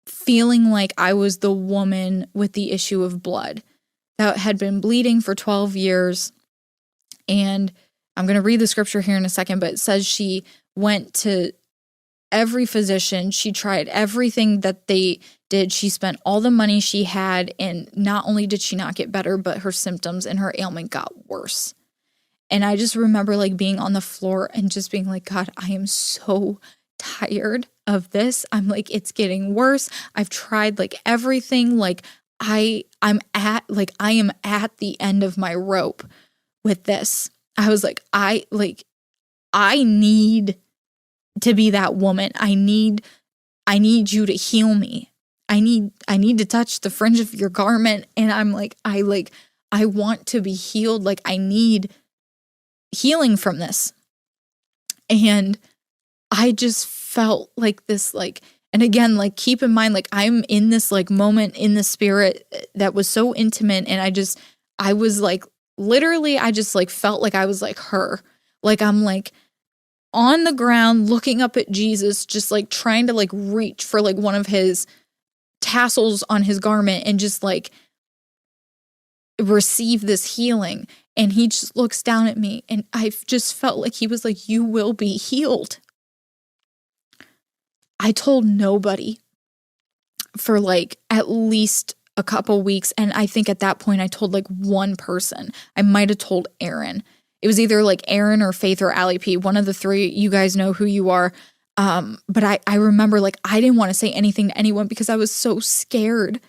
feeling like I was the woman with the issue of blood that had been bleeding for 12 years. And I'm going to read the scripture here in a second, but it says she went to every physician. She tried everything that they did. She spent all the money she had, and not only did she not get better, but her symptoms and her ailment got worse. And I just remember like being on the floor and just being like, God, I am so tired of this. I'm like, it's getting worse. I've tried like everything. Like I am at the end of my rope with this. I was like, I need to be that woman. I need you to heal me. I need to touch the fringe of your garment. And I'm like, I want to be healed. Like I need healing from this. And I just felt like this, like, and again, like keep in mind, like I'm in this like moment in the spirit that was so intimate. And I was like, literally, I just like felt like I was like her. Like I'm like on the ground looking up at Jesus, just like trying to like reach for like one of his tassels on his garment and just like receive this healing. And he just looks down at me, and I just felt like he was like, you will be healed. I told nobody for like at least a couple weeks. And I think at that point I told like one person. I might have told Aaron. It was either like Aaron or Faith or Allie P. One of the three. You guys know who you are. But I remember like I didn't want to say anything to anyone because I was so scared.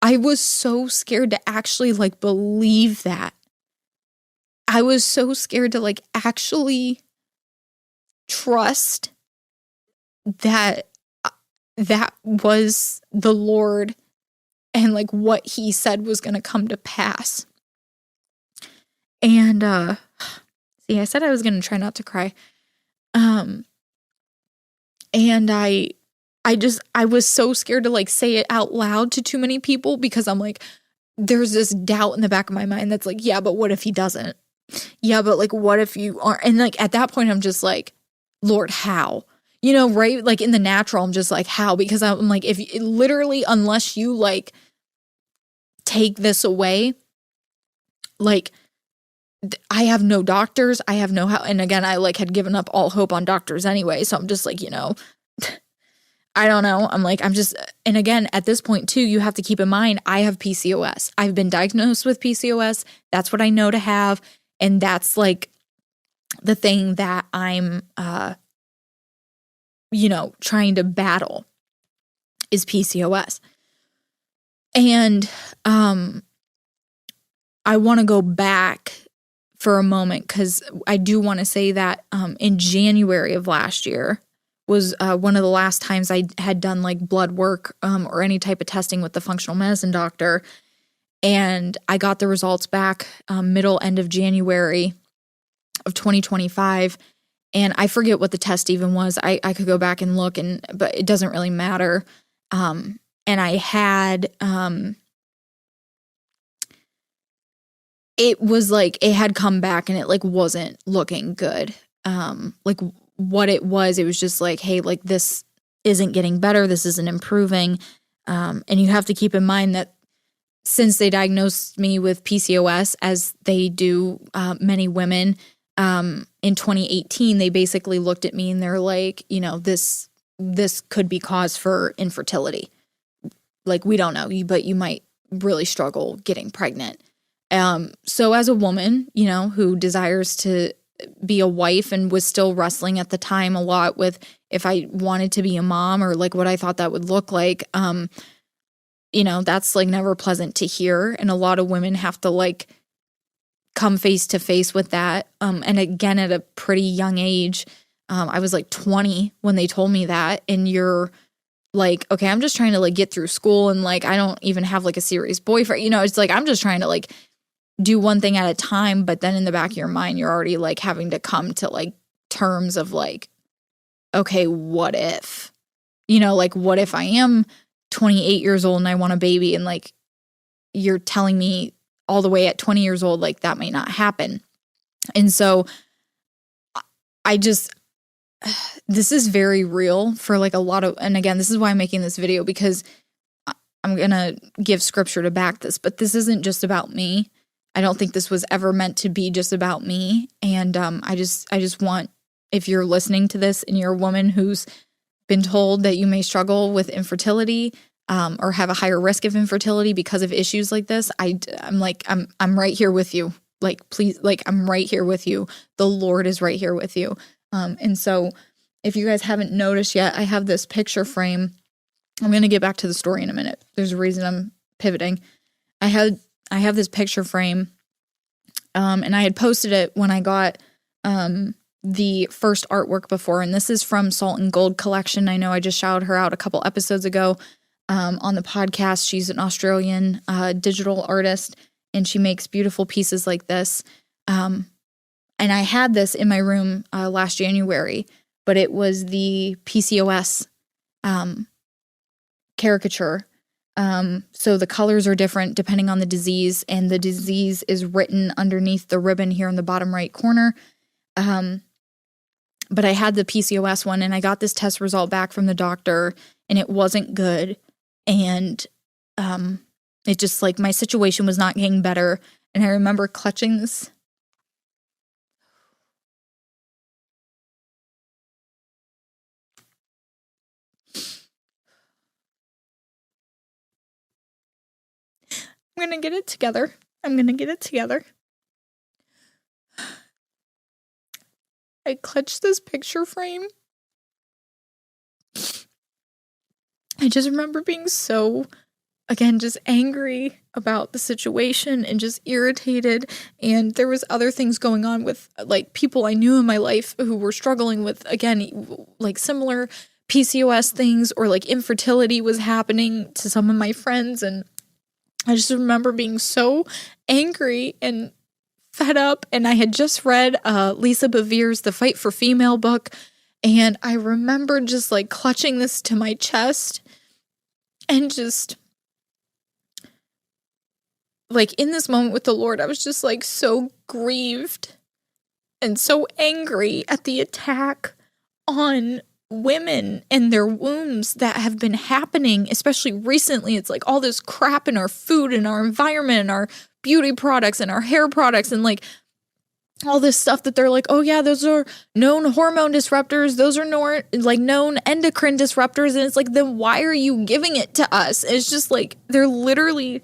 I was so scared to actually like believe that. I was so scared to like actually trust that that was the Lord and like what he said was going to come to pass. And see, I said I was going to try not to cry. And I was so scared to like say it out loud to too many people because I'm like, there's this doubt in the back of my mind that's like, yeah, but what if he doesn't? Yeah, but like, what if you are? And like, at that point, I'm just like, Lord, how? You know, right? Like in the natural, I'm just like, how? Because I'm like, if literally, unless you like take this away, like I have no doctors, I have no how. And again, I like had given up all hope on doctors anyway. So I'm just like, you know, I don't know. I'm like, and again, at this point too, you have to keep in mind, I have PCOS. I've been diagnosed with PCOS. That's what I know to have. And that's like the thing that I'm, you know, trying to battle is PCOS. And I want to go back for a moment because I do want to say that in January of last year was one of the last times I had done like blood work or any type of testing with the functional medicine doctor. And I got the results back end of January of 2025. And I forget what the test even was. I could go back and look, but it doesn't really matter. And I had, it was like, it had come back and it like wasn't looking good. Like what it was just like, hey, like this isn't getting better. This isn't improving. And you have to keep in mind that since they diagnosed me with PCOS, as they do many women, in 2018, they basically looked at me and they're like, this could be cause for infertility. Like, we don't know, but you might really struggle getting pregnant. So as a woman, who desires to be a wife and was still wrestling at the time a lot with if I wanted to be a mom or like what I thought that would look like, that's like never pleasant to hear. And a lot of women have to like come face to face with that. And again, at a pretty young age, I was like 20 when they told me that. And you're like, okay, I'm just trying to like get through school. And like, I don't even have like a serious boyfriend, it's like, I'm just trying to like do one thing at a time. But then in the back of your mind, you're already like having to come to like terms of like, okay, what if, like what if I am 28 years old and I want a baby and like you're telling me all the way at 20 years old, like that might not happen. And so this is very real for like a lot of, and again, this is why I'm making this video, because I'm going to give scripture to back this, but this isn't just about me. I don't think this was ever meant to be just about me. And I just want, if you're listening to this and you're a woman who's been told that you may struggle with infertility or have a higher risk of infertility because of issues like this, I'm right here with you. Like, please, like, I'm right here with you. The Lord is right here with you. And so if you guys haven't noticed yet, I have this picture frame. I'm going to get back to the story in a minute. There's a reason I'm pivoting. I have this picture frame, and I had posted it when I got the first artwork before, and this is from Salt and Gold Collection. I know I just shouted her out a couple episodes ago on the podcast. She's an Australian digital artist, and she makes beautiful pieces like this. And I had this in my room last January, but it was the PCOS caricature. So the colors are different depending on the disease, and the disease is written underneath the ribbon here in the bottom right corner. But I had the PCOS one, and I got this test result back from the doctor, and it wasn't good. And it just like my situation was not getting better. And I remember clutching this. I'm going to get it together. I clutched this picture frame. I just remember being so, again, just angry about the situation and just irritated. And there was other things going on with like people I knew in my life who were struggling with, again, like similar PCOS things, or like infertility was happening to some of my friends. And I just remember being so angry and fed up. And I had just read Lisa Bevere's The Fight for Female book. And I remember just like clutching this to my chest and just like in this moment with the Lord, I was just like so grieved and so angry at the attack on women and their wombs that have been happening, especially recently. It's like all this crap in our food and our environment and our beauty products and our hair products and like all this stuff that they're like, oh yeah, those are known hormone disruptors. Those are known endocrine disruptors. And it's like, then why are you giving it to us? It's just like, they're literally,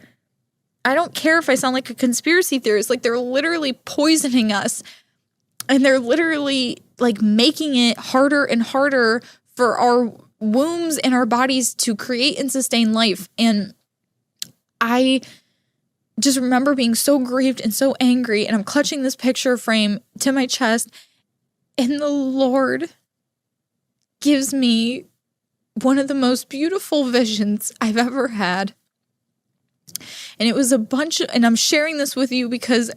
I don't care if I sound like a conspiracy theorist, like they're literally poisoning us. And they're literally like making it harder and harder for our wombs and our bodies to create and sustain life. And I just remember being so grieved and so angry, and I'm clutching this picture frame to my chest, and the Lord gives me one of the most beautiful visions I've ever had. And it was and I'm sharing this with you because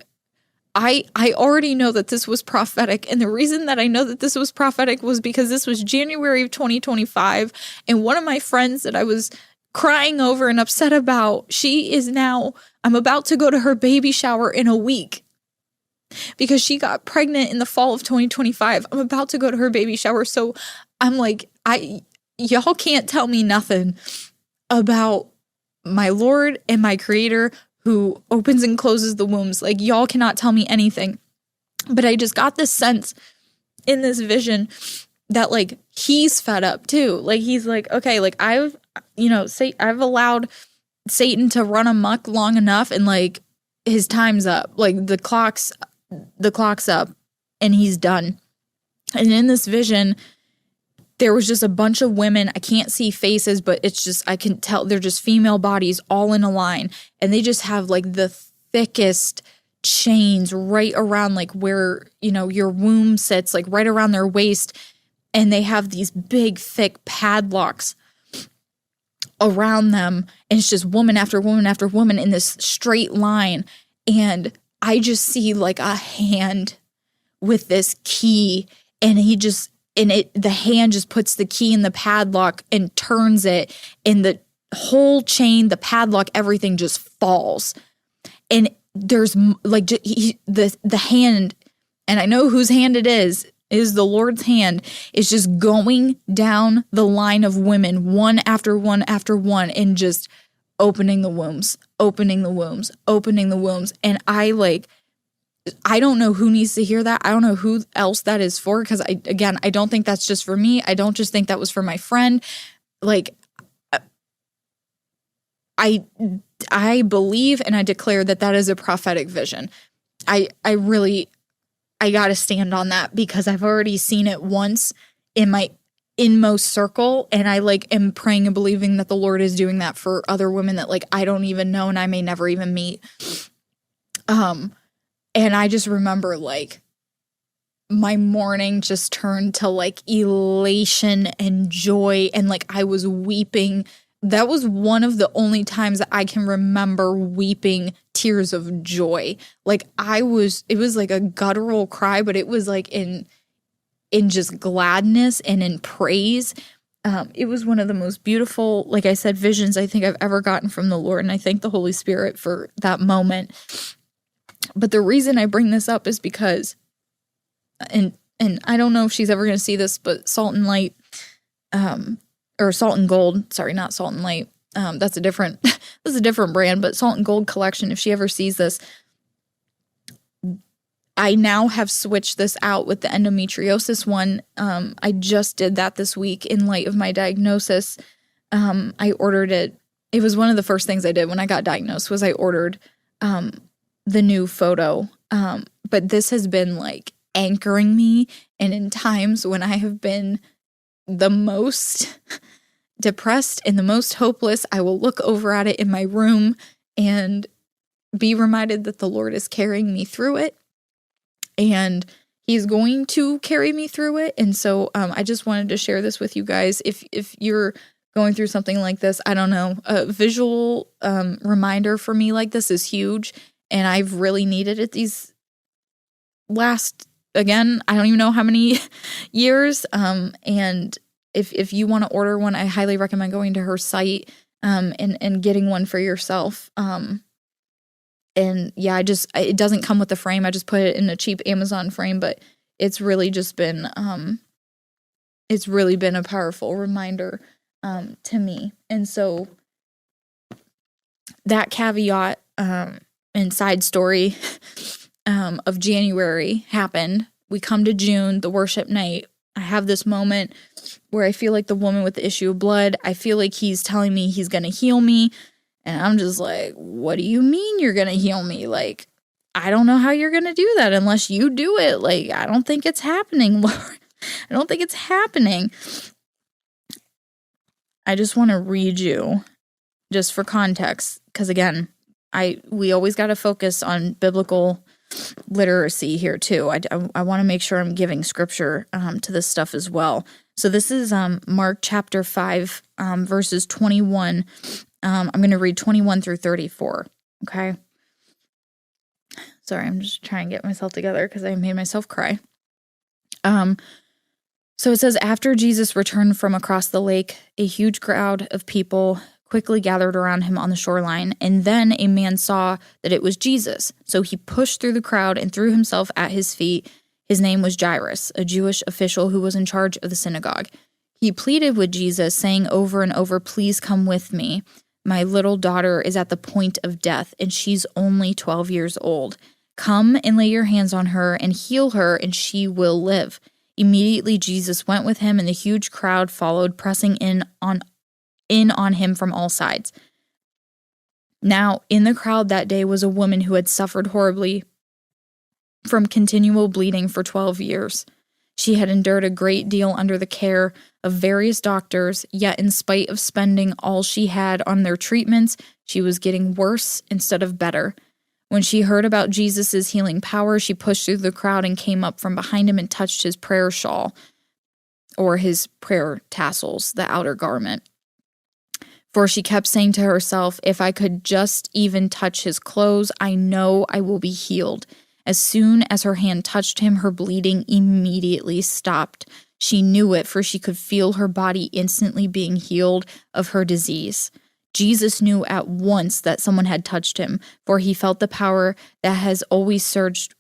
I already know that this was prophetic. And the reason that I know that this was prophetic was because this was January of 2025. And one of my friends that I was crying over and upset about, I'm about to go to her baby shower in a week because she got pregnant in the fall of 2025. I'm about to go to her baby shower. So I'm like, y'all can't tell me nothing about my Lord and my Creator who opens and closes the wombs. Like, y'all cannot tell me anything. But I just got this sense in this vision that, like, he's fed up too. Like, he's like, okay, like, I've allowed Satan to run amok long enough, and, like, his time's up. Like, the clock's up, and he's done. And in this vision, there was just a bunch of women. I can't see faces, but it's just, I can tell they're just female bodies all in a line. And they just have, like, the thickest chains right around, like, where, your womb sits, like, right around their waist. And they have these big, thick padlocks around them. And it's just woman after woman after woman in this straight line. And I just see, like, a hand with this key, and the hand just puts the key in the padlock and turns it, and the whole chain, the padlock, everything just falls. And there's, like, the hand, and I know whose hand it is the Lord's hand, is just going down the line of women, one after one after one, and just opening the wombs. And I don't know who needs to hear that. I don't know who else that is for, because I don't think that's just for me. I don't just think that was for my friend. Like, I believe and I declare that is a prophetic vision. I got to stand on that, because I've already seen it once in my inmost circle, and I, like, am praying and believing that the Lord is doing that for other women that, like, I don't even know and I may never even meet. And I just remember, like, my morning just turned to, like, elation and joy, and, like, I was weeping. That was one of the only times that I can remember weeping tears of joy. Like, it was like a guttural cry, but it was, like, in just gladness and in praise. It was one of the most beautiful, like I said, visions I think I've ever gotten from the Lord, and I thank the Holy Spirit for that moment. But the reason I bring this up is because, and I don't know if she's ever going to see this, but Salt and Light, or Salt and Gold, sorry, not Salt and Light. That's a different brand, but Salt and Gold collection, if she ever sees this, I now have switched this out with the endometriosis one. I just did that this week in light of my diagnosis. I ordered it. It was one of the first things I did when I got diagnosed, was I ordered, the new photo. But this has been, like, anchoring me. And in times when I have been the most depressed and the most hopeless, I will look over at it in my room and be reminded that the Lord is carrying me through it. And he's going to carry me through it. And so I just wanted to share this with you guys. If you're going through something like this, I don't know, a visual reminder for me like this is huge. And I've really needed it these last, again, I don't even know how many years. And if you want to order one, I highly recommend going to her site and getting one for yourself. And yeah, it doesn't come with the frame. I just put it in a cheap Amazon frame, but it's really just been, a powerful reminder to me. And so that caveat, and side story of January happened. We come to June, the worship night. I have this moment where I feel like the woman with the issue of blood. I feel like he's telling me he's going to heal me. And I'm just like, what do you mean you're going to heal me? Like, I don't know how you're going to do that unless you do it. Like, I don't think it's happening, Lord. I don't think it's happening. I just want to read you, just for context, because again, we always got to focus on biblical literacy here too. I want to make sure I'm giving scripture to this stuff as well. So this is Mark chapter 5, verses 21. I'm going to read 21 through 34. Okay. Sorry, I'm just trying to get myself together because I made myself cry. So it says, after Jesus returned from across the lake, a huge crowd of people quickly gathered around him on the shoreline, and then a man saw that it was Jesus. So he pushed through the crowd and threw himself at his feet. His name was Jairus, a Jewish official who was in charge of the synagogue. He pleaded with Jesus, saying over and over, "Please come with me. My little daughter is at the point of death, and she's only 12 years old. Come and lay your hands on her and heal her, and she will live." Immediately Jesus went with him, and the huge crowd followed, pressing in on him from all sides. Now, in the crowd that day was a woman who had suffered horribly from continual bleeding for 12 years. She had endured a great deal under the care of various doctors, yet in spite of spending all she had on their treatments, she was getting worse instead of better. When she heard about Jesus' healing power, she pushed through the crowd and came up from behind him and touched his prayer shawl, or his prayer tassels, the outer garment. For she kept saying to herself, "If I could just even touch his clothes, I know I will be healed." As soon as her hand touched him, her bleeding immediately stopped. She knew it, for she could feel her body instantly being healed of her disease. Jesus knew at once that someone had touched him, for he felt the power that has always surged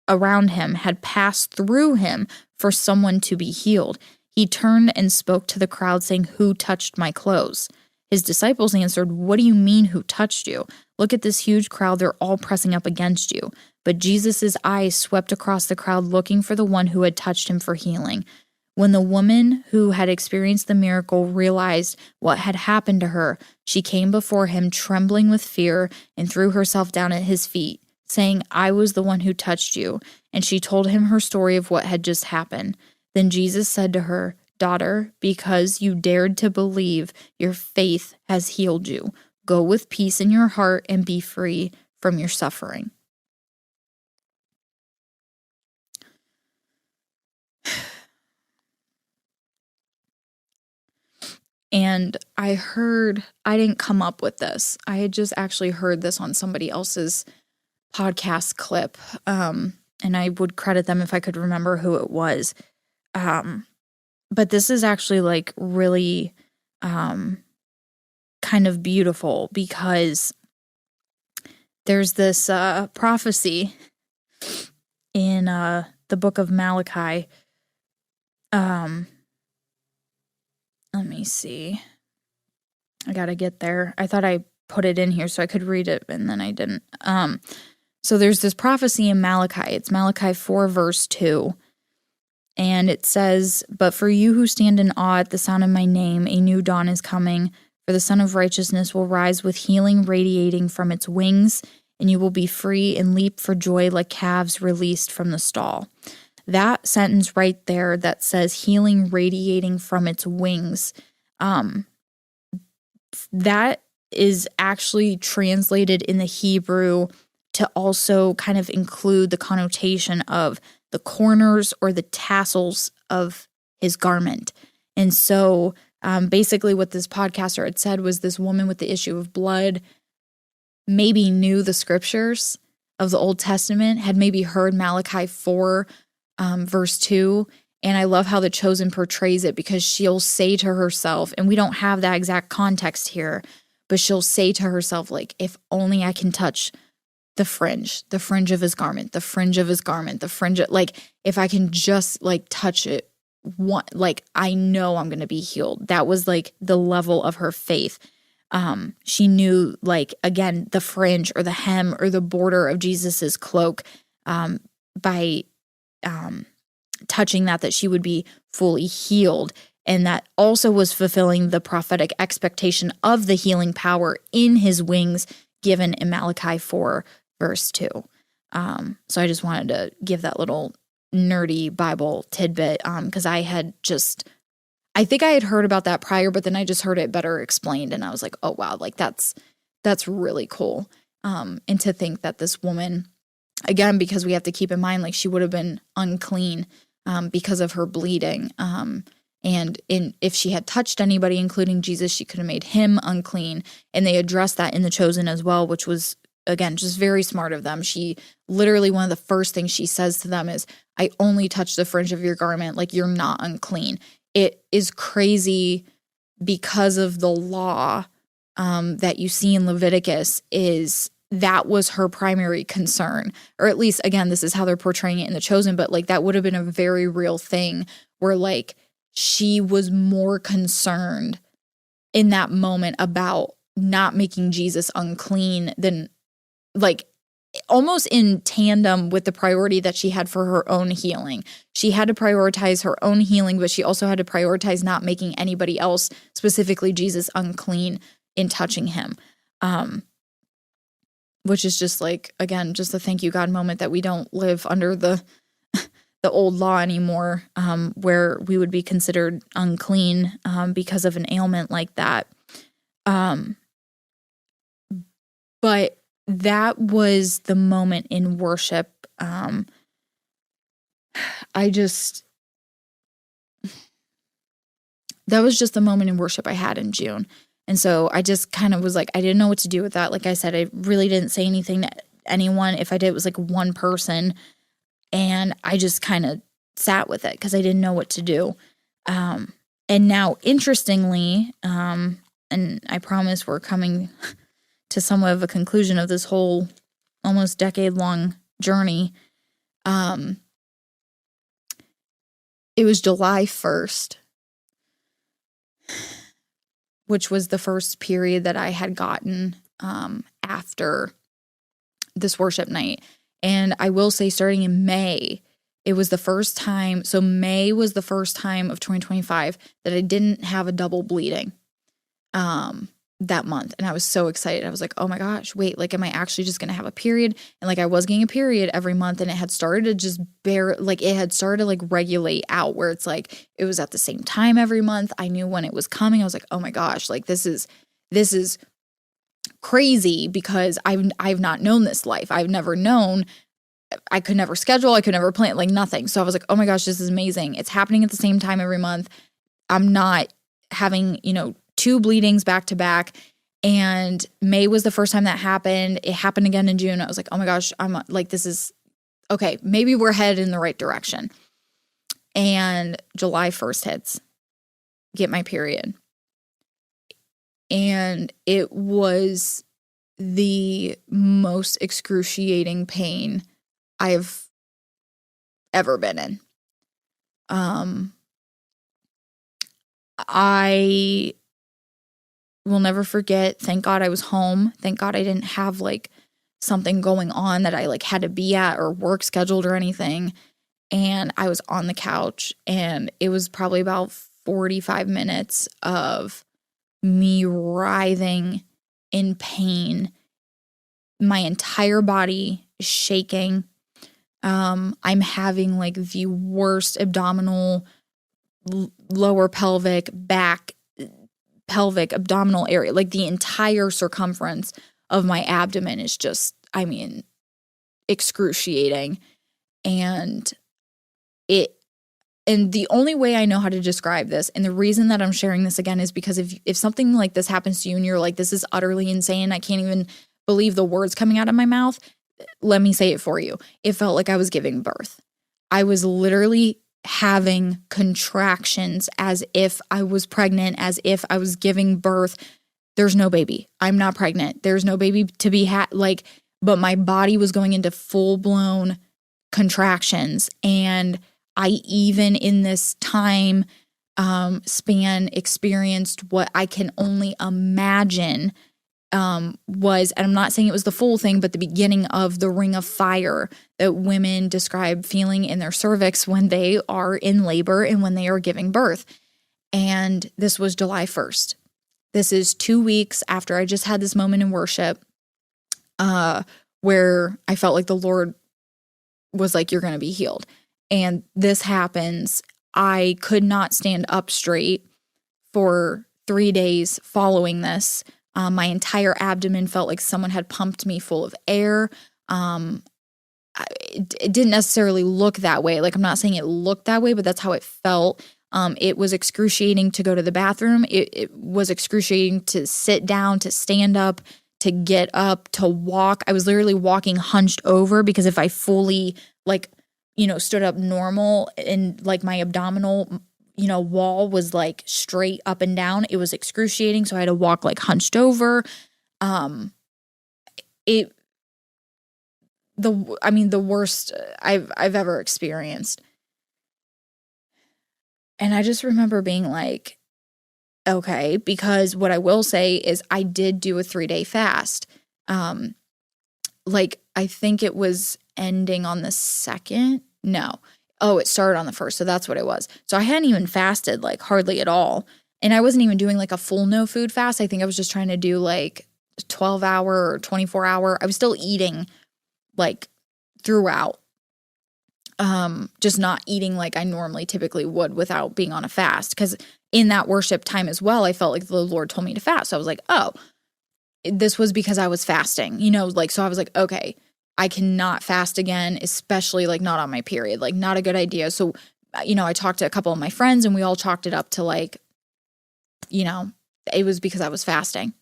around him had passed through him for someone to be healed. He turned and spoke to the crowd, saying, "Who touched my clothes?" His disciples answered, "What do you mean, who touched you? Look at this huge crowd, they're all pressing up against you." But Jesus' eyes swept across the crowd, looking for the one who had touched him for healing. When the woman who had experienced the miracle realized what had happened to her, she came before him, trembling with fear, and threw herself down at his feet, saying, "I was the one who touched you." And she told him her story of what had just happened. Then Jesus said to her, "Daughter, because you dared to believe, your faith has healed you. Go with peace in your heart and be free from your suffering." And I didn't come up with this. I had just actually heard this on somebody else's podcast clip. And I would credit them if I could remember who it was. But this is actually like really kind of beautiful, because there's this prophecy in the book of Malachi. Let me see. I gotta get there. I thought I put it in here so I could read it, and then I didn't. So there's this prophecy in Malachi. It's Malachi 4, verse 2. And it says, "But for you who stand in awe at the sound of my name, a new dawn is coming. For the Son of Righteousness will rise with healing radiating from its wings, and you will be free and leap for joy like calves released from the stall." That sentence right there that says healing radiating from its wings, that is actually translated in the Hebrew to also kind of include the connotation of the corners or the tassels of his garment. And so basically what this podcaster had said was this woman with the issue of blood maybe knew the scriptures of the Old Testament, had maybe heard Malachi 4, verse 2. And I love how The Chosen portrays it, because she'll say to herself, and we don't have that exact context here, but she'll say to herself, like, if only I can touch the fringe of his garment, the fringe of his garment, the fringe, like, if I can just like touch it, like, I know I'm going to be healed. That was like the level of her faith. She knew, like, again, the fringe or the hem or the border of Jesus's cloak, by touching that she would be fully healed. And that also was fulfilling the prophetic expectation of the healing power in his wings given in Malachi 4, verse 2. So I just wanted to give that little nerdy Bible tidbit, because I think I had heard about that prior, but then I just heard it better explained, and I was like, oh wow, like that's really cool. And to think that this woman, again, because we have to keep in mind, like, she would have been unclean because of her bleeding. And if she had touched anybody, including Jesus, she could have made him unclean. And they addressed that in The Chosen as well, which was, again, just very smart of them. She literally, one of the first things she says to them is, I only touch the fringe of your garment, like, you're not unclean. It is crazy because of the law that you see in Leviticus, is that was her primary concern. Or at least, again, this is how they're portraying it in The Chosen, but like, that would have been a very real thing where, like, she was more concerned in that moment about not making Jesus unclean, then like almost in tandem with the priority that she had for her own healing. She had to prioritize her own healing, but she also had to prioritize not making anybody else, specifically Jesus, unclean in touching him. Which is just like, again, just a thank you God moment that we don't live under the old law anymore, where we would be considered unclean because of an ailment like that. But that was the moment in worship. That was just the moment in worship I had in June. And so I just kind of was like, I didn't know what to do with that. Like I said, I really didn't say anything to anyone. If I did, it was like one person. And I just kind of sat with it because I didn't know what to do. And now, interestingly, and I promise we're coming to somewhat of a conclusion of this whole almost decade-long journey. It was July 1st, which was the first period that I had gotten after this worship night. And I will say, starting in May, it was the first time. So May was the first time of 2025 that I didn't have a double bleeding that month. And I was so excited. I was like, oh my gosh, wait, like, am I actually just going to have a period? And like, I was getting a period every month, and it had started to just regulate out, where it's like, it was at the same time every month. I knew when it was coming. I was like, oh my gosh, like this is crazy, because I've not known this life. I've never known. I could never schedule. I could never plan, like nothing. So I was like, oh my gosh, this is amazing. It's happening at the same time every month. I'm not having, 2 bleedings back to back. And May was the first time that happened. It happened again in June. I was like, oh my gosh, I'm like, this is okay. Maybe we're headed in the right direction. And July 1st hits, get my period. And it was the most excruciating pain I've ever been in. I will never forget. Thank God I was home. Thank God I didn't have like something going on that I like had to be at or work scheduled or anything. And I was on the couch, and it was probably about 45 minutes of me writhing in pain. My entire body is shaking. I'm having like the worst abdominal, lower pelvic, back, pelvic, abdominal area. Like the entire circumference of my abdomen is just, excruciating. And the only way I know how to describe this, and the reason that I'm sharing this again, is because if something like this happens to you and you're like, this is utterly insane, I can't even believe the words coming out of my mouth, let me say it for you. It felt like I was giving birth. I was literally having contractions as if I was pregnant, as if I was giving birth. There's no baby. I'm not pregnant. There's no baby to be had. But my body was going into full-blown contractions. And I even in this time span experienced what I can only imagine was, and I'm not saying it was the full thing, but the beginning of the ring of fire that women describe feeling in their cervix when they are in labor and when they are giving birth. And this was July 1st. This is 2 weeks after I just had this moment in worship where I felt like the Lord was like, you're going to be healed. And this happens. I could not stand up straight for 3 days following this. My entire abdomen felt like someone had pumped me full of air. It didn't necessarily look that way. Like, I'm not saying it looked that way, but that's how it felt. It was excruciating to go to the bathroom. It was excruciating to sit down, to stand up, to get up, to walk. I was literally walking hunched over, because if I fully stood up normal and like my abdominal wall was like straight up and down, it was excruciating. So I had to walk like hunched over. The worst I've ever experienced. And I just remember being like, okay, because what I will say is I did do a 3-day fast. Like, I think it was ending on the 2nd. No. Oh, it started on the 1st. So that's what it was. So I hadn't even fasted like hardly at all. And I wasn't even doing like a full no food fast. I think I was just trying to do like 12-hour or 24-hour. I was still eating like throughout. Just not eating like I normally typically would without being on a fast. Because in that worship time as well, I felt like the Lord told me to fast. So I was like, oh, this was because I was fasting, like, so I was like, okay, I cannot fast again, especially like not on my period, like not a good idea. So, I talked to a couple of my friends and we all chalked it up to like, it was because I was fasting.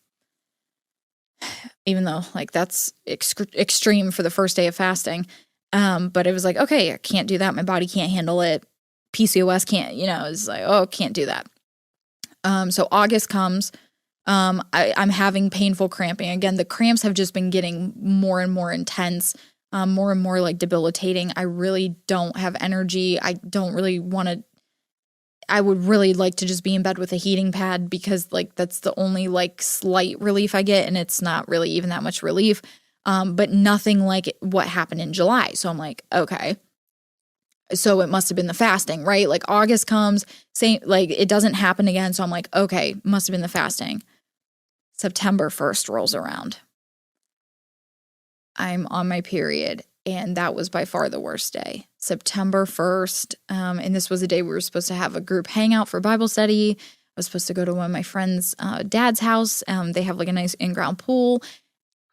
Even though like that's extreme for the first day of fasting. But it was like, okay, I can't do that. My body can't handle it. PCOS can't, it's like, oh, can't do that. So August comes. I'm having painful cramping. Again, the cramps have just been getting more and more intense, more and more like debilitating. I really don't have energy. I don't really want to, I would really like to just be in bed with a heating pad because like that's the only like slight relief I get. And it's not really even that much relief. But nothing like what happened in July. So I'm like, okay. So it must have been the fasting, right? Like August comes, same, like it doesn't happen again. So I'm like, okay, must have been the fasting. September 1st rolls around. I'm on my period, and that was by far the worst day. September 1st, and this was the day we were supposed to have a group hangout for Bible study. I was supposed to go to one of my friend's dad's house. They have like a nice in-ground pool.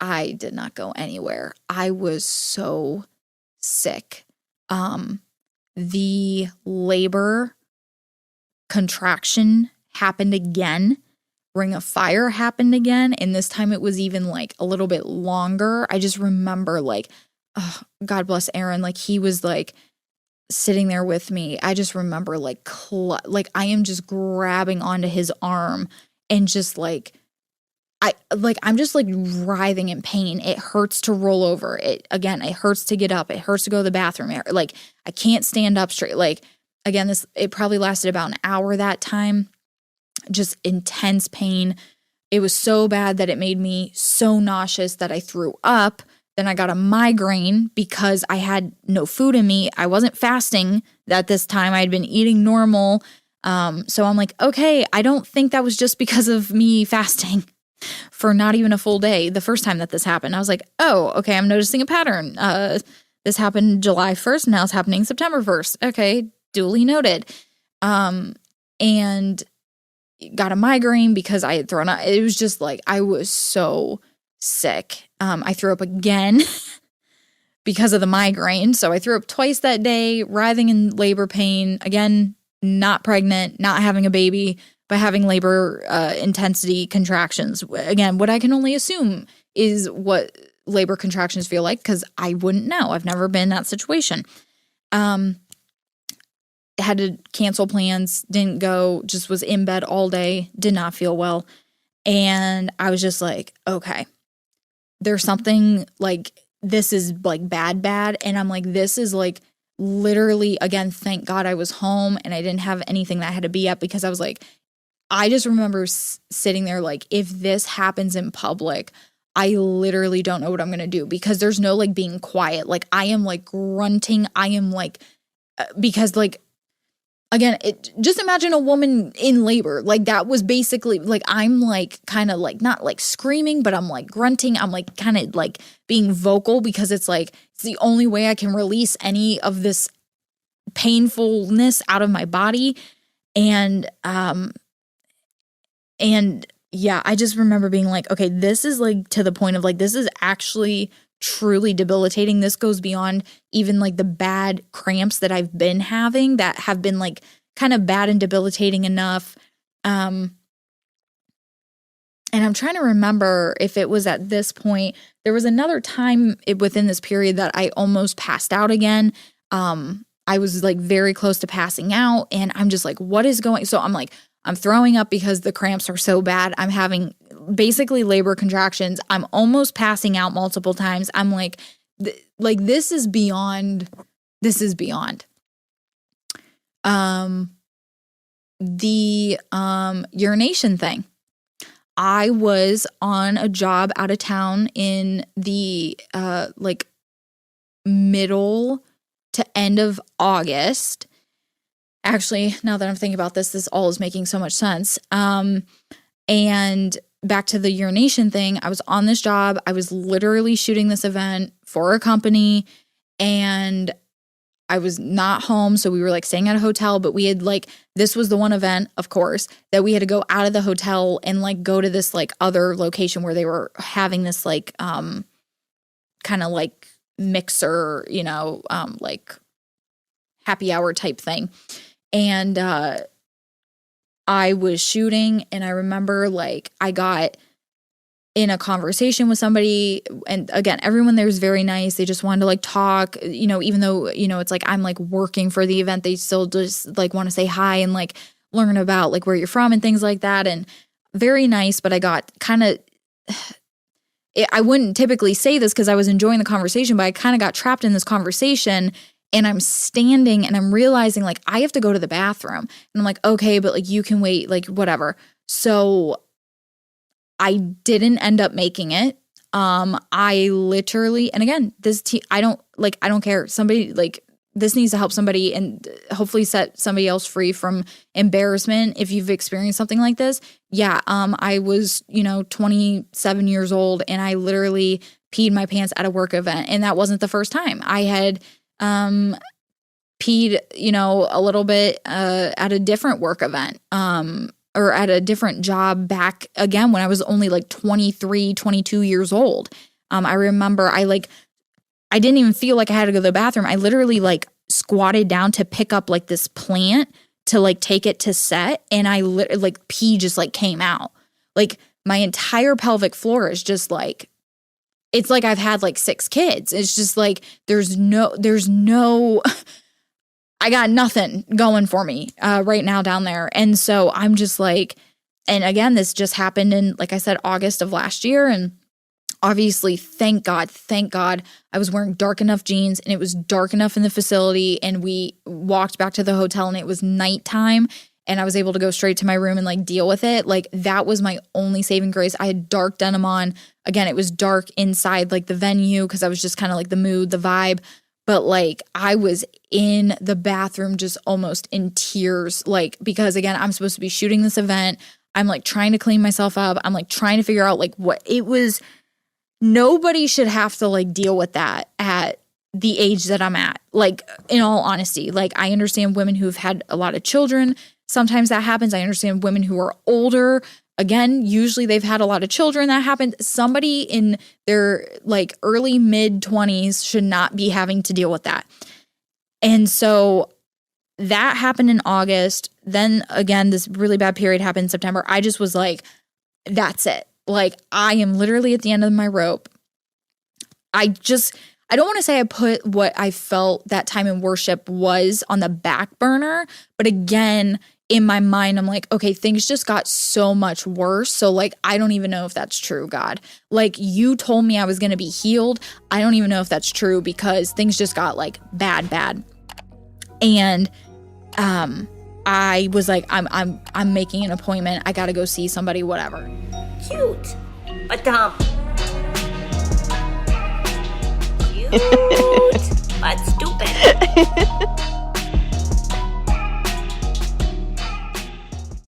I did not go anywhere. I was so sick. The labor contraction happened again. Ring of Fire happened again, and this time it was even like a little bit longer. I just remember like, oh, God bless Aaron, like he was like sitting there with me. I just remember like I am just grabbing onto his arm and just like I'm just like writhing in pain. It hurts to roll over. It hurts to get up. It hurts to go to the bathroom. Like I can't stand up straight. Like again, it probably lasted about an hour that time. Just intense pain. It was so bad that it made me so nauseous that I threw up. Then I got a migraine because I had no food in me. I wasn't fasting at this time. I had been eating normal. So I'm like, okay, I don't think that was just because of me fasting for not even a full day. The first time that this happened, I was like, oh, okay, I'm noticing a pattern. This happened July 1st. Now it's happening September 1st. Okay, duly noted. And got a migraine because I had thrown up. It was just like, I was so sick. I threw up again because of the migraine. So I threw up twice that day, writhing in labor pain. Again, not pregnant, not having a baby, but having labor intensity contractions. Again, what I can only assume is what labor contractions feel like because I wouldn't know. I've never been in that situation. Had to cancel plans, didn't go, just was in bed all day, did not feel well. And I was just like, okay, there's something like, this is like bad. And I'm like, this is like literally, again, thank God I was home and I didn't have anything that I had to be at because I was like, I just remember sitting there like, if this happens in public, I literally don't know what I'm going to do because there's no like being quiet. Like I am like grunting. I am like, because like, again, just imagine a woman in labor. Like that was basically like, I'm like kind of like not like screaming, but I'm like grunting. I'm like kind of like being vocal because it's like, it's the only way I can release any of this painfulness out of my body. And yeah, I just remember being like, okay, this is like to the point of like, this is actually truly debilitating. This goes beyond even like the bad cramps that I've been having that have been like kind of bad and debilitating enough. And I'm trying to remember if it was at this point, there was another time within this period that I almost passed out again. I was like very close to passing out and I'm just like, what is going? So I'm like, I'm throwing up because the cramps are so bad. I'm having basically labor contractions. I'm almost passing out multiple times. I'm like this is beyond. This is beyond. the urination thing. I was on a job out of town in the like middle to end of August. Actually, now that I'm thinking about this all is making so much sense. And back to the urination thing, I was on this job. I was literally shooting this event for a company, and I was not home. So we were like staying at a hotel, but we had like, this was the one event, of course, that we had to go out of the hotel and like go to this like other location where they were having this like kind of like mixer, you know, like happy hour type thing. And I was shooting, and I remember like I got in a conversation with somebody, and again, everyone there was very nice. They just wanted to like talk, you know, even though, you know, it's like I'm like working for the event, they still just like want to say hi and like learn about like where you're from and things like that. And very nice, but I got kind of, I wouldn't typically say this because I was enjoying the conversation, but I kind of got trapped in this conversation, and I'm standing and I'm realizing like I have to go to the bathroom, and I'm like, okay, but like you can wait, like whatever. So I didn't end up making it. I literally, and again, I don't care. Somebody like this needs to help somebody and hopefully set somebody else free from embarrassment if you've experienced something like this. Yeah. I was, 27 years old, and I literally peed my pants at a work event, and that wasn't the first time. I had peed, a little bit at a different work event. Or at a different job back again when I was only like 23, 22 years old. I remember I didn't even feel like I had to go to the bathroom. I literally like squatted down to pick up like this plant to like take it to set, and I like pee just like came out. Like my entire pelvic floor is just like, it's like I've had like 6 kids. It's just like there's no I got nothing going for me right now down there. And so I'm just like, and again, this just happened in, like I said, August of last year. And obviously, thank God, I was wearing dark enough jeans, and it was dark enough in the facility. And we walked back to the hotel, and it was nighttime, and I was able to go straight to my room and like deal with it. Like that was my only saving grace. I had dark denim on. Again, it was dark inside like the venue because I was just kind of like the mood, the vibe. But like I was in the bathroom just almost in tears, like because again, I'm supposed to be shooting this event. I'm like trying to clean myself up. I'm like trying to figure out like what it was. Nobody should have to like deal with that at the age that I'm at. Like in all honesty, like I understand women who've had a lot of children. Sometimes that happens. I understand women who are older. Again, usually they've had a lot of children. That happened. Somebody in their like early mid 20s should not be having to deal with that. And so that happened in August. Then again, this really bad period happened in September. I just was like, that's it. Like I am literally at the end of my rope. I don't want to say I put what I felt that time in worship was on the back burner, but again, in my mind, I'm like, okay, things just got so much worse. So like, I don't even know if that's true, God. Like you told me I was going to be healed. I don't even know if that's true because things just got like bad. And I was like, I'm making an appointment. I got to go see somebody, whatever. Cute, but dumb. Cute, but stupid.